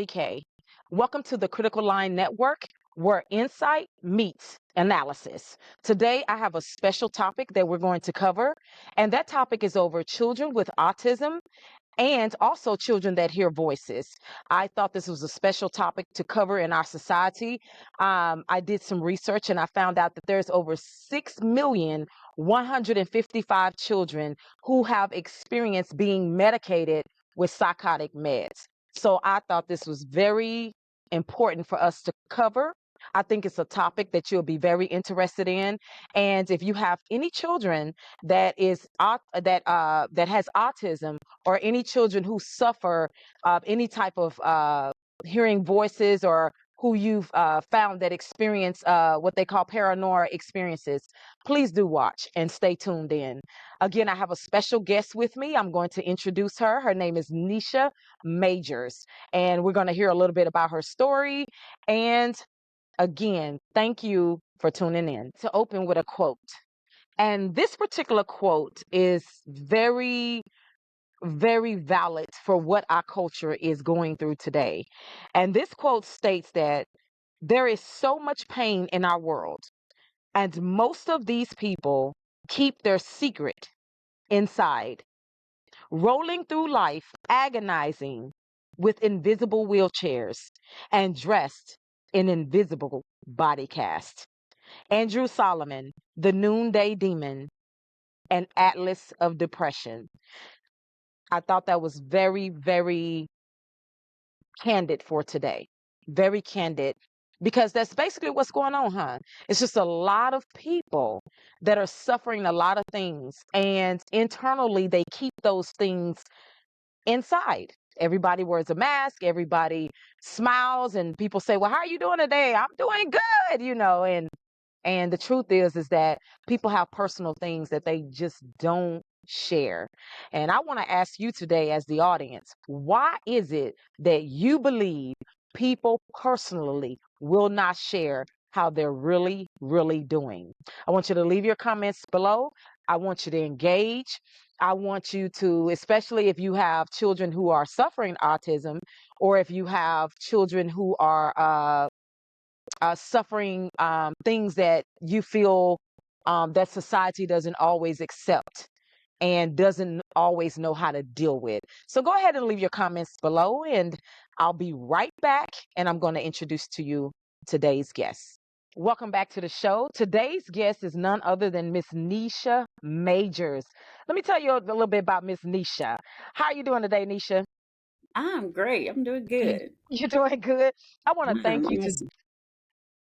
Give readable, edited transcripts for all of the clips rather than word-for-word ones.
BK. Welcome to the Critical Line Network, where insight meets analysis. Today, I have a special topic that we're going to cover, and that topic is over children with autism and also children that hear voices. I thought this was a special topic to cover in our society. I did some research and I found out that there's over 6,155,000 children who have experienced being medicated with psychotic meds. So I thought this was very important for us to cover. I think it's a topic that you'll be very interested in. And if you have any children that has autism, or any children who suffer any type of hearing voices, or who you've found that experience what they call paranormal experiences, please do watch and stay tuned in. Again, I have a special guest with me. I'm going to introduce her. Her name is Necha Majors, and we're going to hear a little bit about her story. And again, thank you for tuning in. To open with a quote. And this particular quote is very, very valid for what our culture is going through today. And this quote states that there is so much pain in our world, and most of these people keep their secret inside, rolling through life agonizing with invisible wheelchairs and dressed in invisible body cast. Andrew Solomon, The Noonday Demon, an Atlas of Depression. I thought that was very, very candid for today. Very candid. Because that's basically what's going on, huh? It's just a lot of people that are suffering a lot of things, and internally they keep those things inside. Everybody wears a mask, everybody smiles, and people say, "Well, how are you doing today?" "I'm doing good," and the truth is that people have personal things that they just don't share. And I want to ask you today, as the audience, why is it that you believe people personally will not share how they're really, really doing? I want you to leave your comments below. I want you to engage. I want you to, especially if you have children who are suffering autism, or if you have children who are suffering things that you feel that society doesn't always accept and doesn't always know how to deal with. So go ahead and leave your comments below, and I'll be right back, and I'm going to introduce to you today's guest. Welcome back to the show. Today's guest is none other than Miss Necha Majors. Let me tell you a little bit about Miss Necha. How are you doing today, Necha? I'm great. I'm doing good. You're doing good. I want to thank you I'm to awesome.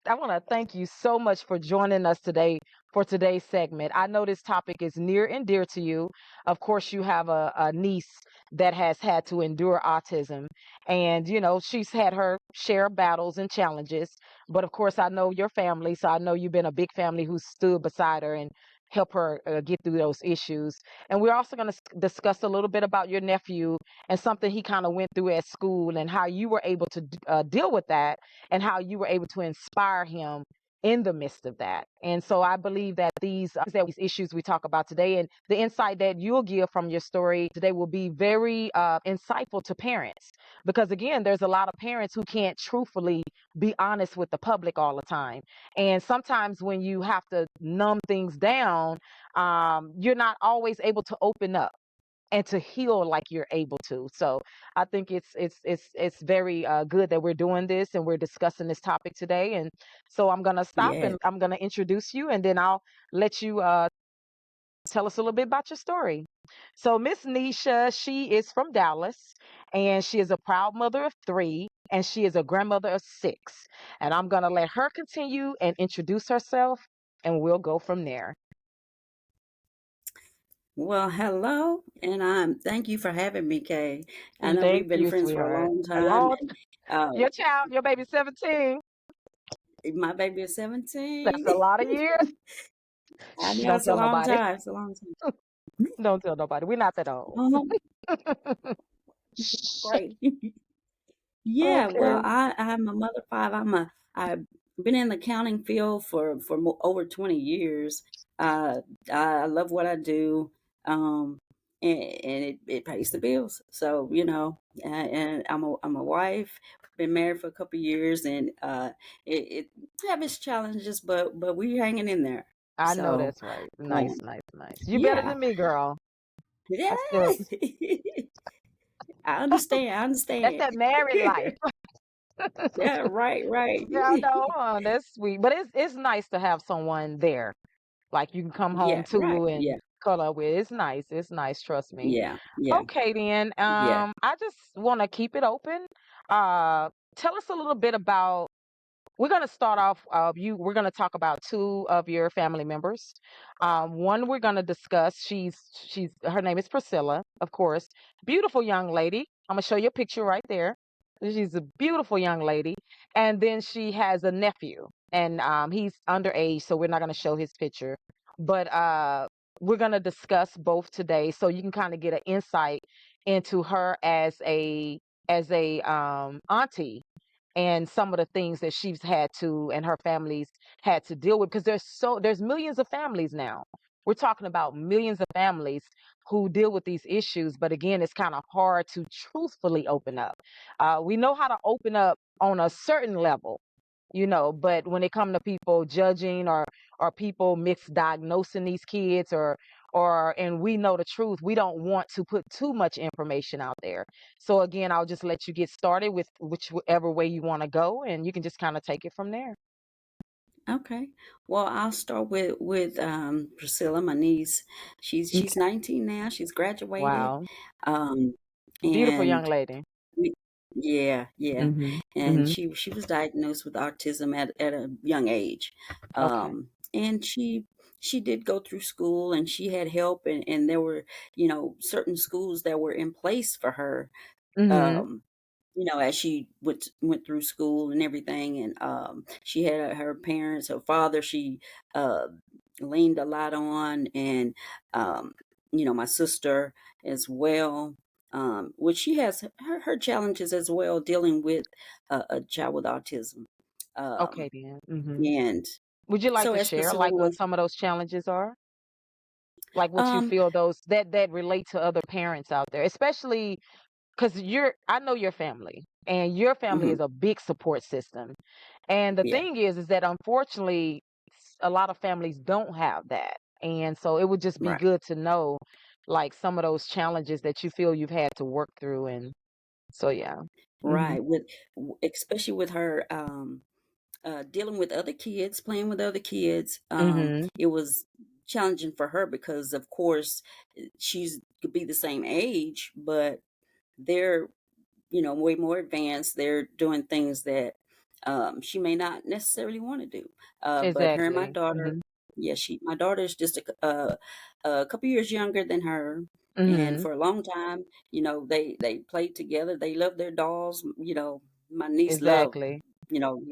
I want to thank you so much for joining us today for today's segment. I know this topic is near and dear to you. Of course, you have a niece that has had to endure autism, and she's had her share of battles and challenges. But of course, I know your family, so I know you've been a big family who stood beside her and help her get through those issues. And we're also going to discuss a little bit about your nephew and something he kind of went through at school, and how you were able to deal with that, and how you were able to inspire him in the midst of that. And so I believe that these issues we talk about today, and the insight that you'll give from your story today, will be very insightful to parents. Because again, there's a lot of parents who can't truthfully be honest with the public all the time. And sometimes when you have to numb things down, you're not always able to open up and to heal like you're able to. So I think it's very good that we're doing this and we're discussing this topic today. And so I'm gonna stop Yes. and I'm gonna introduce you, and then I'll let you tell us a little bit about your story. So Miss Necha, she is from Dallas, and she is a proud mother of three, and she is a grandmother of six. And I'm gonna let her continue and introduce herself, and we'll go from there. Well, hello, and thank you for having me, Kay. I know Thank we've been you, friends for a sweetheart. long A time, long, and uh, your baby's 17. my baby is 17. That's a lot of years. I Shh, know don't it's a tell long nobody. time. It's a long time. Don't tell nobody. We're not that old. Um, Shh. great. Yeah. Well, Okay. I'm a mother of five. I've been in the accounting field for over 20 years. Uh, I love what I do. Um, and it pays the bills. So, and I'm a wife. been married for a couple years, and it have its challenges, but we're hanging in there. I know So, that's right. Nice, um, nice, nice. You better yeah, than me, girl. yeah. I still I understand. I that's understand. that married life. Yeah, right, right. Yeah, I know. That's sweet. But it's nice to have someone there. Like you can come home Yeah, right. to and Yeah, cuddle up with. It's nice. It's nice, trust me. yeah, yeah, Okay then. yeah. I just wanna keep it open. Uh Tell us a little bit about we're going to start off. We're going to talk about two of your family members. One we're going to discuss. She's her name is Priscilla, of course. Beautiful young lady. I'm gonna show you a picture right there. She's a beautiful young lady, and then she has a nephew, and he's underage, so we're not going to show his picture. But we're going to discuss both today, so you can kind of get an insight into her as a auntie and some of the things that she's had to and her family's had to deal with because there's millions of families now. We're talking about millions of families who deal with these issues, but again, it's kind of hard to truthfully open up. We know how to open up on a certain level, but when it comes to people judging or people misdiagnosing these kids or and we know the truth, we don't want to put too much information out there. So again, I'll just let you get started with whichever way you want to go, and you can just kind of take it from there. Okay. Well, I'll start with Priscilla, my niece. She's Okay. 19 now. She's graduated. Wow. Um, Beautiful young and lady. we, yeah, yeah. Mhm. And Mhm. she was diagnosed with autism at a young age. Okay. And she did go through school, and she had help, and there were, certain schools that were in place for her. Mhm. Um, as she went through school and everything, and she had her parents, her father, she uh, leaned a lot on, and um, my sister as well, which she has her challenges as well dealing with a child with autism, Okay um, then. Mhm. and Would you like so to as share Priscilla like what was, some of those challenges are? Like what you um, feel those that relate to other parents out there, especially because I know your family, and your family mhm, is a big support system. And the yeah, thing is that unfortunately, a lot of families don't have that. And so it would just be right, good to know like some of those challenges that you feel you've had to work through. And so, yeah. Hmm. right, especially with her. Dealing with other kids, playing with other kids. Hmm. It was challenging for her because, of course, she's could be the same age, but they're way more advanced. They're doing things that she may not necessarily want to do. But her and my Exactly. daughter, Hmm. yeah, my daughter's just a couple years younger than her. And Hmm. for a long time, they played together. They loved their dolls. My niece loved Exactly.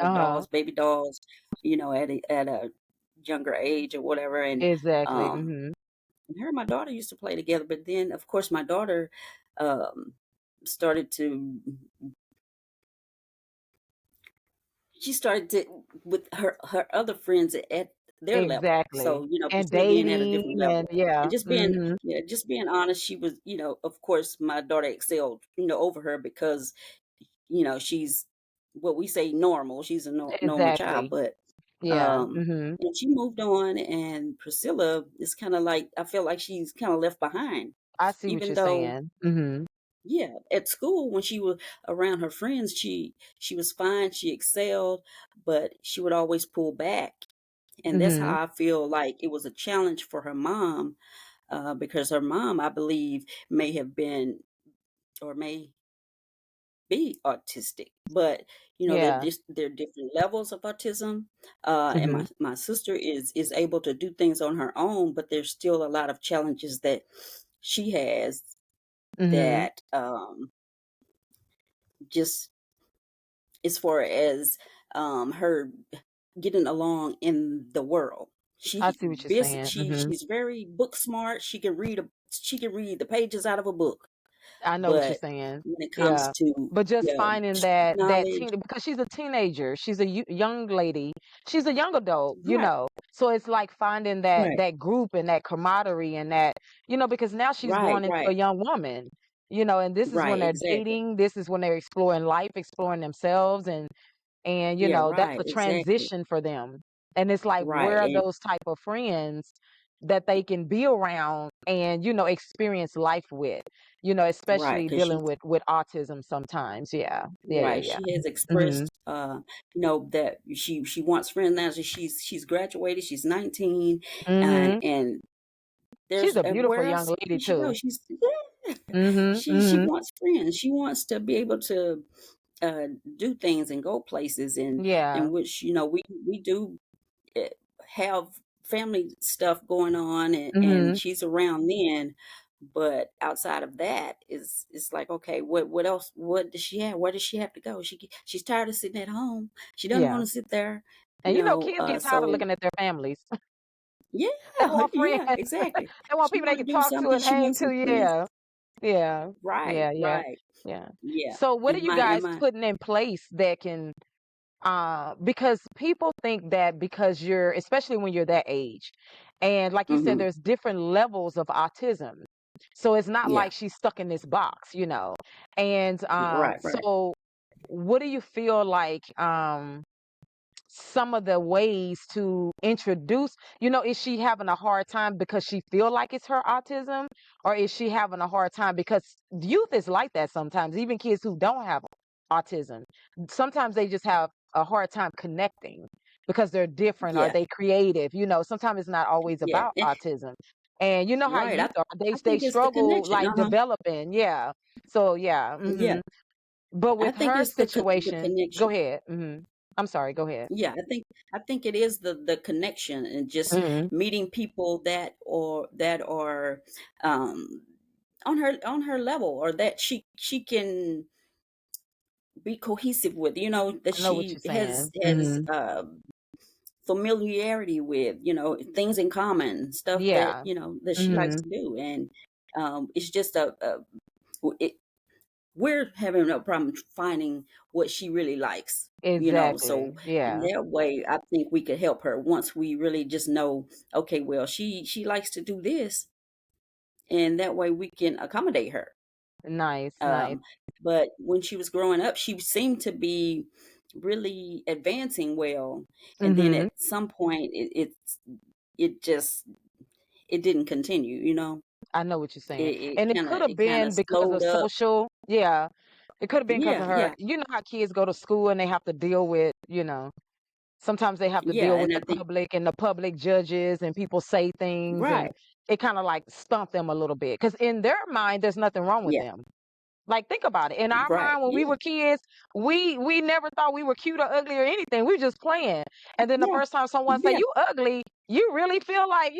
her Uh-huh. dolls, baby dolls, at a younger age or whatever. And Exactly. um, Hmm. her and my daughter used to play together. But then, of course, my daughter um, started to she started to with her other friends at their level. Exactly. So, And Priscilla being at a different dating and level. yeah. And just being Hmm. yeah, just being honest, she was, of course my daughter excelled, over her because, she's what we say normal. She's a normal child, Exactly. but Yeah. Hmm. and she moved on, and Priscilla is kind of like, I feel like she's kind of left behind. I see what Even you're though, saying. Hmm. yeah, at school when she was around her friends, she was fine, she excelled, but she would always pull back. And that's Hmm. how I feel like it was a challenge for her mom, because her mom, I believe, may have been or may be autistic, but Yeah. there are different levels of autism. And Hmm. my sister is able to do things on her own, but there's still a lot of challenges that she has Hmm. that just as far as her getting along in the world. I She see what you're busy. saying. She's very book smart. She can read the pages out of a book, I know what you're but saying. when it comes Yeah. to But just finding that knowledge, teen because she's a teenager, she's a young lady, she's a young adult, right, So it's like finding that right, that group and that camaraderie and that, because now she's right, growing into a right, young woman. and this is when Right, they're exactly. dating, this is when they're exploring life, exploring themselves, and Yeah, that's right, a exactly. transition for them. And it's like, Right, where are and those type of friends that they can be around and experience life with, right, especially because dealing with autism sometimes. Yeah, yeah, yeah, yeah. she has Mhm. expressed, that she wants friends now. So she's graduated. She's 19, Mhm. and She's there's a beautiful where young else lady can she go? too. She's yeah. Mhm. She Mhm. wants friends. She wants to be able to uh, do things and go places, and Yeah. which we do eh, have family stuff going on, and Mhm. she's around then. But outside of that, is it's like, okay, what else? What does she have? Where does she have to go? She's tired of sitting at home. She doesn't want Yeah. to sit there, And kids get tired of so looking at their families. yeah, They want friends. yeah, exactly. They want She people they want can to do talk to something. and She hang wants to. some friends. Yeah. Yeah. Right, Yeah, yeah. right. Yeah. Yeah. So what are And you my and guys my putting in place that can because people think that because you're, especially when you're that age, and like you said, hmm there's different levels of autism. So it's not yeah, like she's stuck in this box. And right, right. so what do you feel like some of the ways to introduce, is she having a hard time because she feel like it's her autism, or is she having a hard time because youth is like that sometimes, even kids who don't have autism, sometimes they just have a hard time connecting because they're different or Yeah, they creative. Sometimes it's not always yeah. about autism. And you know how Right. youth are, they I they think it's the struggle connection. like Uh-huh. developing. Yeah. So yeah. Yeah. But I with think her it's the situation, go connection. ahead. I'm sorry, go ahead. Yeah, I think it is the connection, and just hmm meeting people that are um on her level, or that she can be cohesive with, that I know what she you're has saying. Mhm. familiarity with, things in common, stuff that, Yeah. that she likes Mhm. to do. And it's just it, we're having a problem finding what she really likes, Exactly. so in Yeah. that way I think we could help her once we really just know, okay, well, she likes to do this, and that way we can accommodate her. Nice, nice. um but when she was growing up, she seemed to be really advancing well, and then Mhm. at some point it just it didn't continue, I know what you're saying. it And it kind of could have it kind of been because of slowed up. social. Yeah. It could have been because Yeah, of her. yeah, You know how kids go to school and they have to deal with, sometimes they have to yeah, deal with and I the think public and the public judges and people say things, and right. it kind of like stump them a little bit because in their mind there's nothing wrong with Yeah, them. Like, think about it. In our right. mind, when we Yeah. were kids, we never thought we were cute or ugly or anything. We were just playing. And then the Yeah. first time someone say Yeah. you ugly, you really feel like,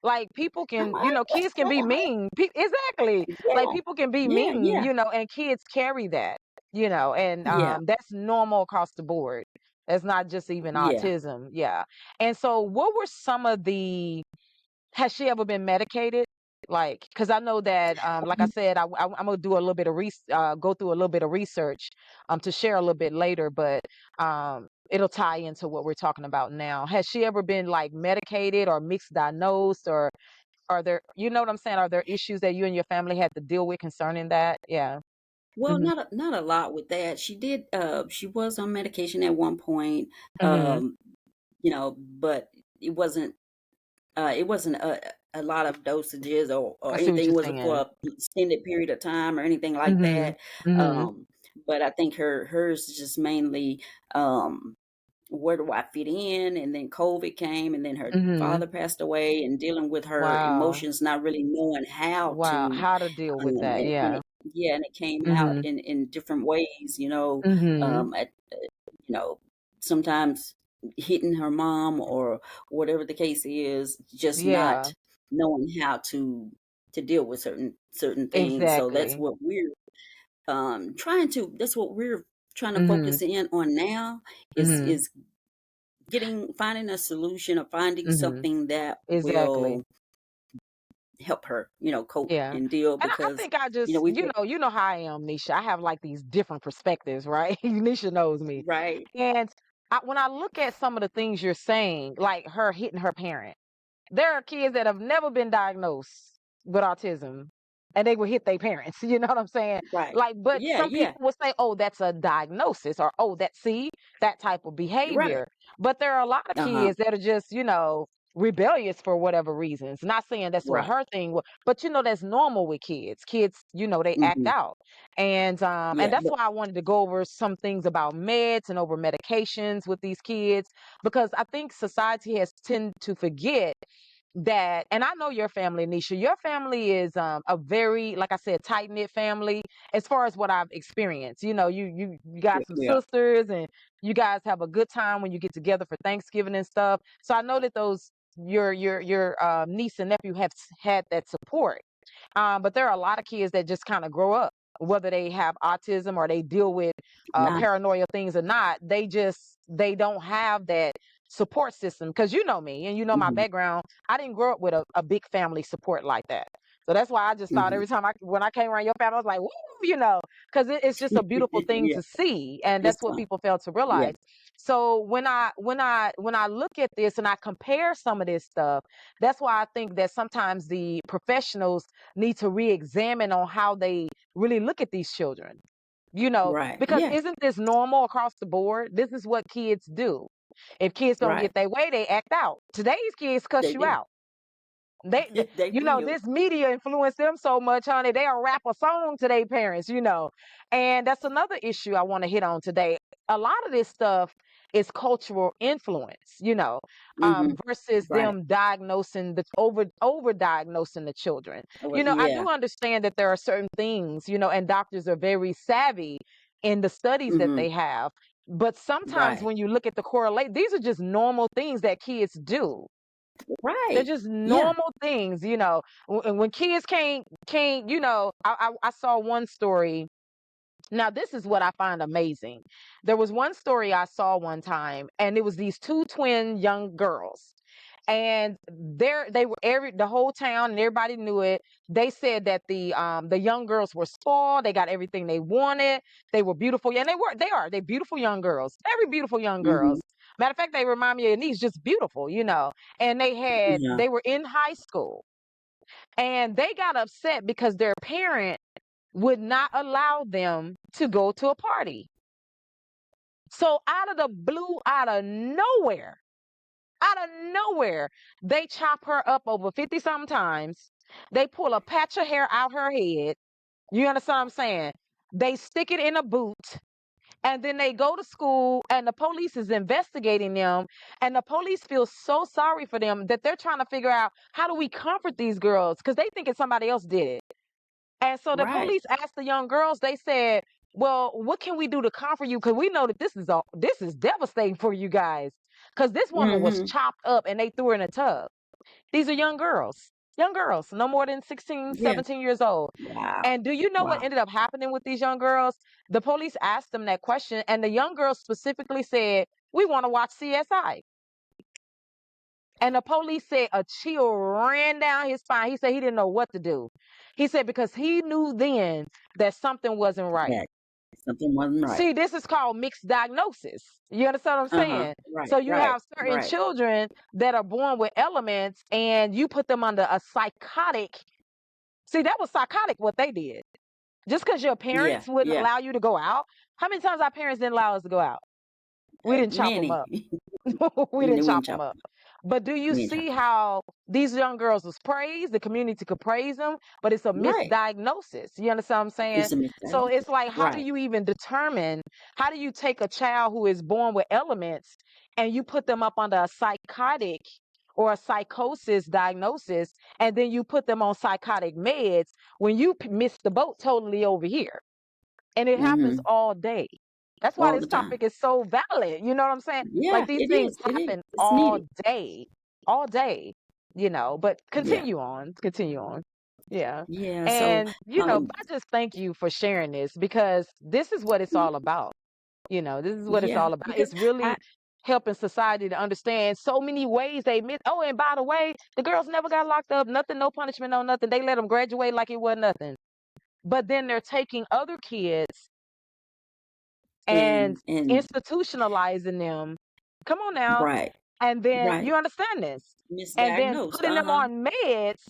like people I'm can, ugly. kids can be mean. Exactly. Like Yeah. people can be Yeah. mean, Yeah. and kids carry that, and Yeah. that's normal across the board. That's not just even Yeah. autism. Yeah. And so what were some of the has she ever been medicated? Like, because I know that, like I said, I'm gonna do a little bit of go through a little bit of research, to share a little bit later, but it'll tie into what we're talking about now. Has she ever been like medicated or mixed diagnosed, or are there, you know what I'm saying? Are there issues that you and your family had to deal with concerning that? Yeah. Well, hmm not a lot with that. She was on medication at one point. hmm Um, but it wasn't it wasn't a lot of dosages, or I see what anything. you're It wasn't for saying. a extended period of time or anything like hmm that. hmm Um, but I think hers is just mainly um where do I fit in? And then COVID came, and then her hmm father passed away, and dealing with her Wow. emotions, not really knowing how Wow. to, How to deal with that? and Yeah. it came out hmm in different ways, hmm at, sometimes hitting her mom, or whatever the case is, just Yeah. not knowing how to deal with certain things. So Exactly. that's what we're trying to Mhm, focus in on now, mhm, is finding a solution, or finding mhm. something that Exactly. will help her, cope Yeah. and deal, And I because think I just, we've been how I am, Nisha. I have like these different perspectives, right? Nisha knows me. right. And when I look at some of the things you're saying, like her hitting her parent, there are kids that have never been diagnosed with autism. and they would hit their parents. You know what I'm saying? Right. Like, but Yeah, some yeah. people would say, oh, that's a diagnosis, or oh, that type of Right. behavior. But there are a lot of Uh-huh. kids that are just, rebellious for whatever reasons. Not saying that's what Right. her thing was, but that's normal with kids. Kids, they act Mhm. out. And Yeah, that's but why I wanted to go over some things about meds and over medications with these kids, because I think society has tended to forget that. And I know your family, Necha, your family is a very, like I said, tight knit family as far as what I've experienced. You got some we are. sisters, and you guys have a good time when you get together for Thanksgiving and stuff. So I know that those your niece and nephew have had that support. But there are a lot of kids that just kind of grow up, whether they have autism or they deal with Nah. paranoia things or not. They don't have that support system, because you know me and you know my Mhm. background. I didn't grow up with a big family support like that. So that's why I just thought Mhm. every time when I came around your family, I was like, woo, because it's just a beautiful thing Yeah, to see, and it's that's what fun. people fail to Yeah. realize. So when I look at this and I compare some of this stuff, that's why I think that sometimes the professionals need to re-examine on how they really look at these children. Right. Because Yeah. isn't this normal across the board? This is what kids do. If kids don't Right. get their way, they act out. Today's kids cuss They you do. out. They, They will. this media influenced them so much, honey. They'll rap a song to their parents. And that's another issue I want to hit on today. A lot of this stuff is cultural influence, Mhm. versus Right. them diagnosing over diagnosing the children. Well, I yeah. do understand that there are certain things, and doctors are very savvy in the studies that Mhm. they have. But sometimes Right. when you look at the correlate, these are just normal things that kids do. They're Right. just Yeah. normal things. And when kids can't, I saw one story. Now, this is what I find amazing. There was one story I saw one time, and it was these two twin young girls. And they were the whole town and everybody knew it. They said that the young girls were spoiled. They got everything they wanted. They were beautiful. Yeah, and they're beautiful young girls. Very beautiful young Mhm. girls. Matter of fact, they remind me of your niece, just beautiful. And Yeah. they were in high school, and they got upset because their parent would not allow them to go to a party. So out of the blue, out of nowhere, they chop her up over 50 something times. They pull a patch of hair out her head. You understand what I'm saying? They stick it in a boot, and then they go to school, and the police is investigating them, and the police feel so sorry for them that they're trying to figure out, how do we comfort these girls, because they think it's somebody else did it. And so the Right. police asked the young girls, they said, well, what can we do to comfort you? Because we know that this is devastating for you guys. Because this woman was Mhm. chopped up and they threw her in a tub. These are young girls, no more than 16, Yeah. 17 years old. Wow. And do you know what Wow. ended up happening with these young girls? The police asked them that question, and the young girls specifically said, we want to watch CSI. And the police said a chill ran down his spine. He said he didn't know what to do. He said because he knew then that something wasn't right. That something wasn't right. See, this is called mixed diagnosis. You understand what I'm Uh-huh. saying? Right. So you Right. have certain Right. children that are born with elements, and you put them under a psychotic. See, that was psychotic what they did. Just because your Yeah. parents wouldn't Yeah. allow you to go out. How many times our parents didn't allow us to go out? We didn't chop them Many. up. We And they didn't wouldn't chop them chop up. But do you we ain't chop see how these young girls was praised? The community could praise them, but it's a right. misdiagnosis. You understand what I'm saying? It's a So misdiagnosis. it's like, how do Right. you even determine? How do you take a child who is born with elements and you put them up under a psychotic or a psychosis diagnosis, and then you put them on psychotic meds when you miss the boat totally over here? And it happens Mhm. all day. That's why All this the time. topic is so valid. You know what I'm saying? Yeah, Like, these it things is. It is. happen It's all needed. day, all day. But Yeah. continue on. Yeah. Yeah. So, And um, I just thank you for sharing this, because this is what it's y- all about. This is what it's yeah, all about. because It's really I helping society to understand so many ways they miss. Oh, and by the way, the girls never got locked up, nothing, no punishment, no nothing. They let them graduate like it was nothing. But then they're taking other kids and and institutionalizing them. Come on now. right, And then right. you understand this. And then Misdiagnosed. putting them Uh-huh. on meds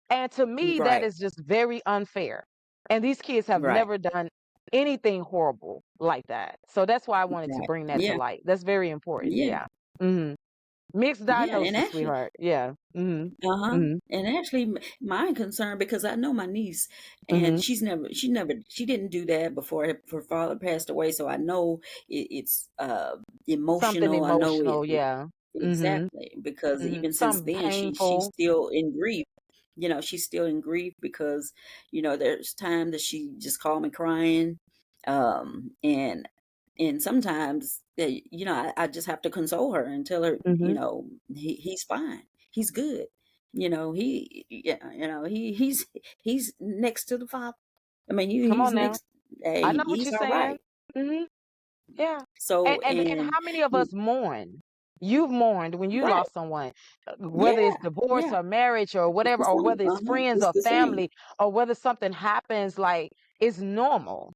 And to me, that Right. is just very unfair. And these kids have Right. never done anything horrible like that. So that's why I wanted to Right. bring that to Yeah. light. That's very important. Yeah. Yeah. Hmm. Mixed Yeah. And diagnosis, actually, sweetheart. Yeah. Hmm. uh-huh. Hmm. And actually, my concern, because I know my niece, and Hmm. she didn't do that before her father passed away. So I know it's Something emotional. I know emotional. it Yeah. Hmm. exactly, because Hmm. even since Something then, she's painful. still in grief. She's still in grief because, there's time that she just called me crying. And sometimes, I just have to console her and tell her, Hmm. he's fine. He's good. He's next to the father. I mean, Come he's on now. next. Hey, I know what he's you're all saying. right. Hmm. Yeah. So, And how many of us mourn? You've mourned when you right. lost someone, whether it's Yeah. divorce Yeah. or marriage or It's whatever, the or same. whether it's Uh-huh. friends It's or the same. family, or whether something happens, like it's normal.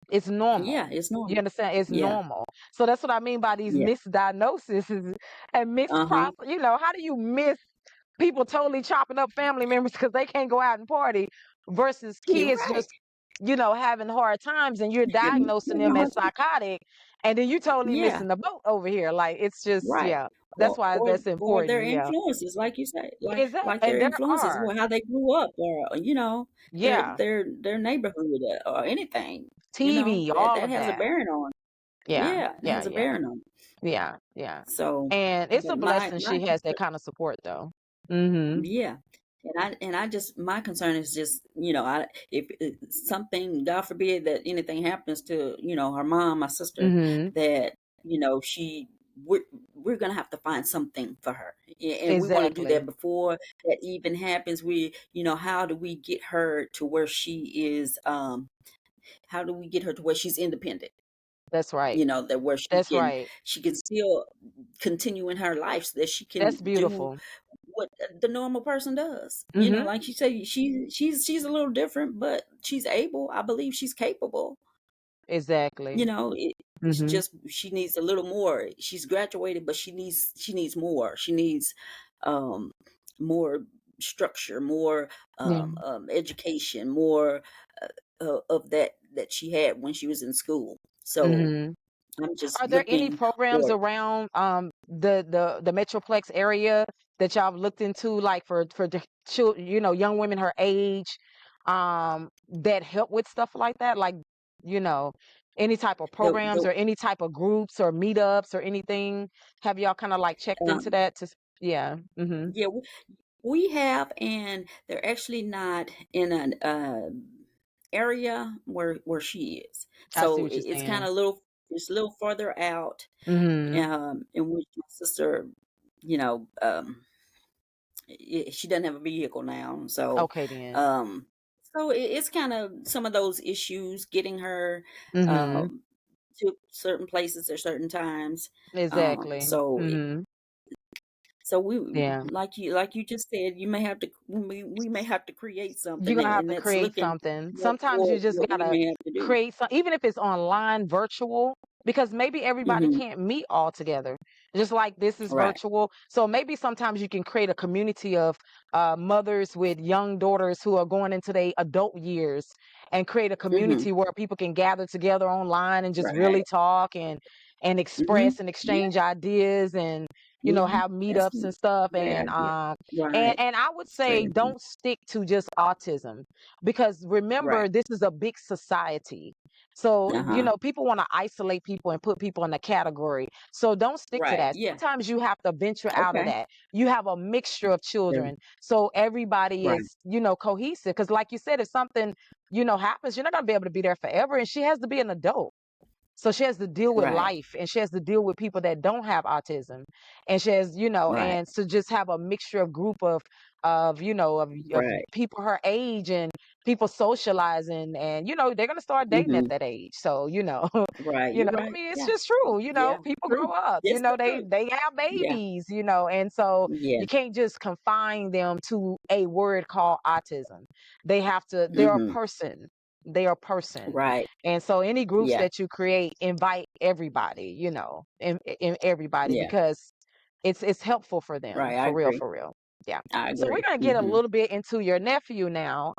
It's Yeah, normal. it's You normal. understand? It's Yeah. normal. So that's what I mean by these Yeah. misdiagnoses and mixed Uh-huh. process. How do you miss people totally chopping up family members because they can't go out and party versus You're kids right. just having hard times and you're diagnosing Having a them as hard time. psychotic and then you totally Yeah, missing the boat over here. Like it's just, right. yeah, that's Or why or that's or their important. Yeah. influences, like you say, like Is that, like and their there influences, are, how they grew up, or their yeah, their neighborhood, or anything. TV, That all that of has a that. bearing on. Yeah, Yeah, it yeah, has a yeah, bearing on. yeah, yeah. So, And it's a but my blessing my she has that kind of support though. Mm-hmm. Yeah. And I just, my concern is just, if something, God forbid, that anything happens to, her mom, my sister, Mm-hmm. that, she, we're going to have to find something for her. And we want to do Exactly. that before that even happens. How do we get her to where how do we get her to where she's independent? That's right. That where That's right. she can still continue in her life, so that she can That's do beautiful. what the normal person does. Mm-hmm. Like you say, she's a little different, but she's able. I believe she's capable. Exactly. It's Mm-hmm. just she needs a little more. She's graduated, but she needs more. She needs um more structure, more Yeah. education, more of that she had when she was in school. So Mm-hmm. I'm just Are there any looking programs for. around the Metroplex area that y'all have looked into, like for the young women her age, that help with stuff like that? Like, you know, any type of programs The or any type of groups or meetups or anything? Have y'all kind of like checked into um, that? Yeah. Mm-hmm. yeah, we have, and they're actually not in an area where she is. I see So what you're it's kind saying. of it's a little further out, Mm-hmm. in which my sister, you know, she doesn't have a vehicle now. So, Okay then. um, it's kind of some of those issues getting her Mm-hmm. um to certain places at certain times. Um, Exactly. so Mm-hmm. so we, Yeah. like you just said, we may have to create You're something, gonna have and to that's create looking something. more Sometimes you toward just what we gotta may have to do. create some, even if it's online, virtual, because maybe everybody Hmm. can't meet all together. Just like this is Right. virtual. So maybe sometimes you can create a community of mothers with young daughters who are going into their adult years and create a Hmm. community where people can gather together online and just really Right. talk and Hmm. express and Yeah. exchange ideas and Hmm. have That's meetups a and stuff great and idea. and Right. and I would Great say idea. don't stick to just autism because Right. remember this is a big society. So, Uh-huh. people want to isolate people and put people in a category. So don't stick to Right. that. Yeah. Sometimes you have to venture out of Okay. that. You have a mixture of Sure. children. So everybody Right. is, cohesive. Because like you said, if something, happens, you're not gonna be able to be there forever. And she has to be an adult. So she has to deal with Right. life and she has to deal with people that don't have autism. And she has, Right. and to just have a mixture of group of Right. people her age and people socializing and they're gonna start dating at Hmm. that age. So, Right. You're I right. mean it's Yeah. just true, Yeah. people True. grow up, Yes, the truth. they have Yeah. babies, and so Yeah. you can't just confine them to a word called autism. They're a Hmm. person. They are a person. Right. And so any groups Yeah. that you create, invite everybody, in everybody Yeah. because it's helpful for them, Right. I for real, agree. for real. Yeah. I So we're agree. gonna get a Mhm. little bit into your nephew now.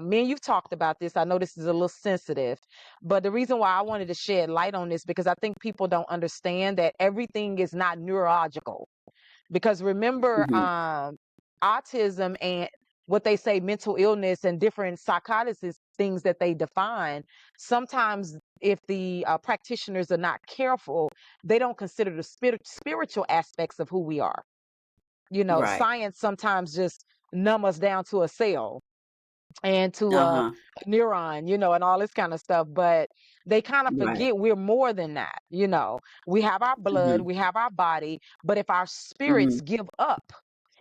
Me and you've talked about this. I know this is a little sensitive, but the reason why I wanted to shed light on this because I think people don't understand that everything is not neurological. Because remember, Mhm. autism and what they say mental illness and different psychotic things that they define. Sometimes, if the practitioners are not careful, they don't consider the spiritual aspects of who we are. Right. Science sometimes just numb us down to a cell and to Uh-huh. a neuron, and all this kind of stuff. But they kind of Right. forget we're more than that. We have our blood, Mhm. we have our body, but if our spirits Mhm. give up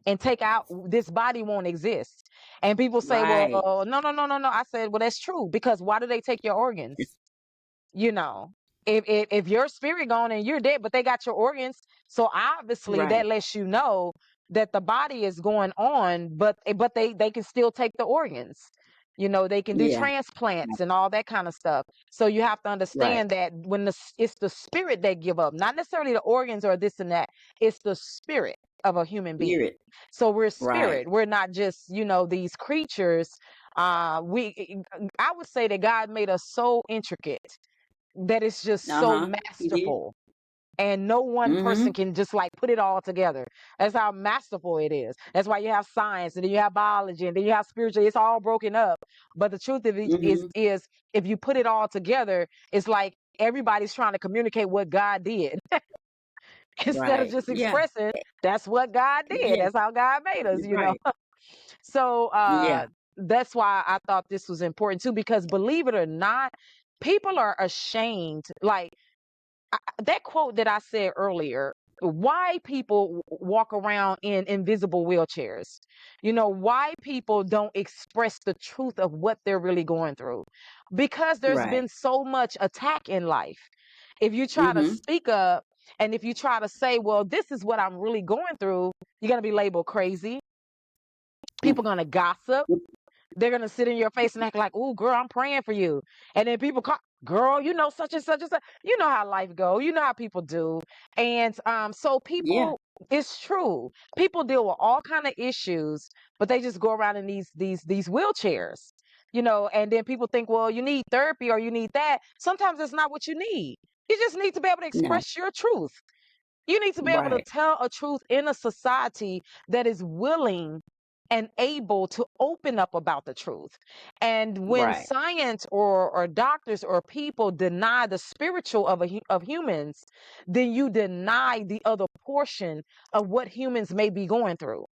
and take out, this body won't exist. And people say, well, Right. no, no, no, no, no. I said, well, that's true because why do they take your organs? It's you know if your spirit gone and you're dead but they got your organs, so obviously that right. lets you know that the body is going on, but they can still take the organs. They can do Yeah. transplants and all that kind of stuff. So you have to Right. understand that when it's the spirit that give up, not necessarily the organs or this and that. It's the spirit of a human being. Spirit. So we're Right. spirit, we're not just these creatures. I would say that God made us so intricate that it's just so Uh-huh. He did. masterful, and no one person Mhm. can just like put it all together. That's how masterful it is. That's why you have science, and then you have biology, and then you have spiritual. It's all broken up. But the truth of it is Mhm. is if you put it all together, it's like everybody's trying to communicate what God did instead of Right. just Yeah. expressing that's what God did. Yeah. That's how God made us. You're right. So Yeah. that's why I thought this was important too, because believe it or not, people are ashamed. Like, that quote that I said earlier, why people walk around in invisible wheelchairs, why people don't express the truth of what they're really going through, because there's Right. been so much attack in life. If you try to Mhm. speak up and if you try to say, well, this is what I'm really going through, you're going to be labeled crazy. People going to gossip. They're gonna sit in your face and act like, "Oh, girl, I'm praying for you," and then people call, "Girl, such and such and such." You know how life go. You know how people do, and so Yeah. people. It's true. People deal with all kind of issues, but they just go around in these wheelchairs, And then people think, well, you need therapy or you need that. Sometimes it's not what you need. You just need to be able to No. express your truth. You need to be able to Right. tell a truth in a society that is willing and able to open up about the truth. And when Right. science or doctors or people deny the spiritual of humans, then you deny the other portion of what humans may be going through.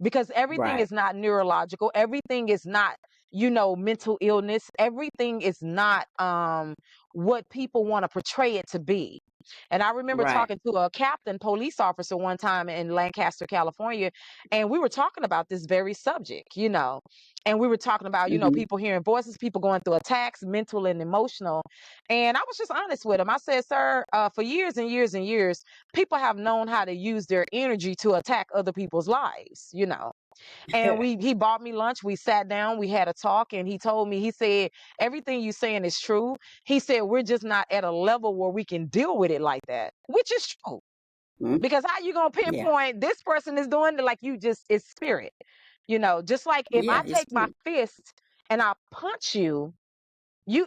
Because everything Right. is not neurological, everything is not, mental illness, everything is not what people want to portray it to be. And I remember Right. talking to a captain police officer one time in Lancaster, California, and we were talking about this very subject. And we were talking about, Mhm. people hearing voices, people going through attacks, mental and emotional. And I was just honest with him. I said, sir, for years and years and years, people have known how to use their energy to attack other people's lives. And he bought me lunch. We sat down, we had a talk, and he told me, he said, everything you saying is true. He said, we're just not at a level where we can deal with it like that, which is true. Mm. Because how you gonna Yeah. pinpoint this person is doing it, like you just it's spirit. Just like if I Yeah. It's take my spirit. fist and I punch you,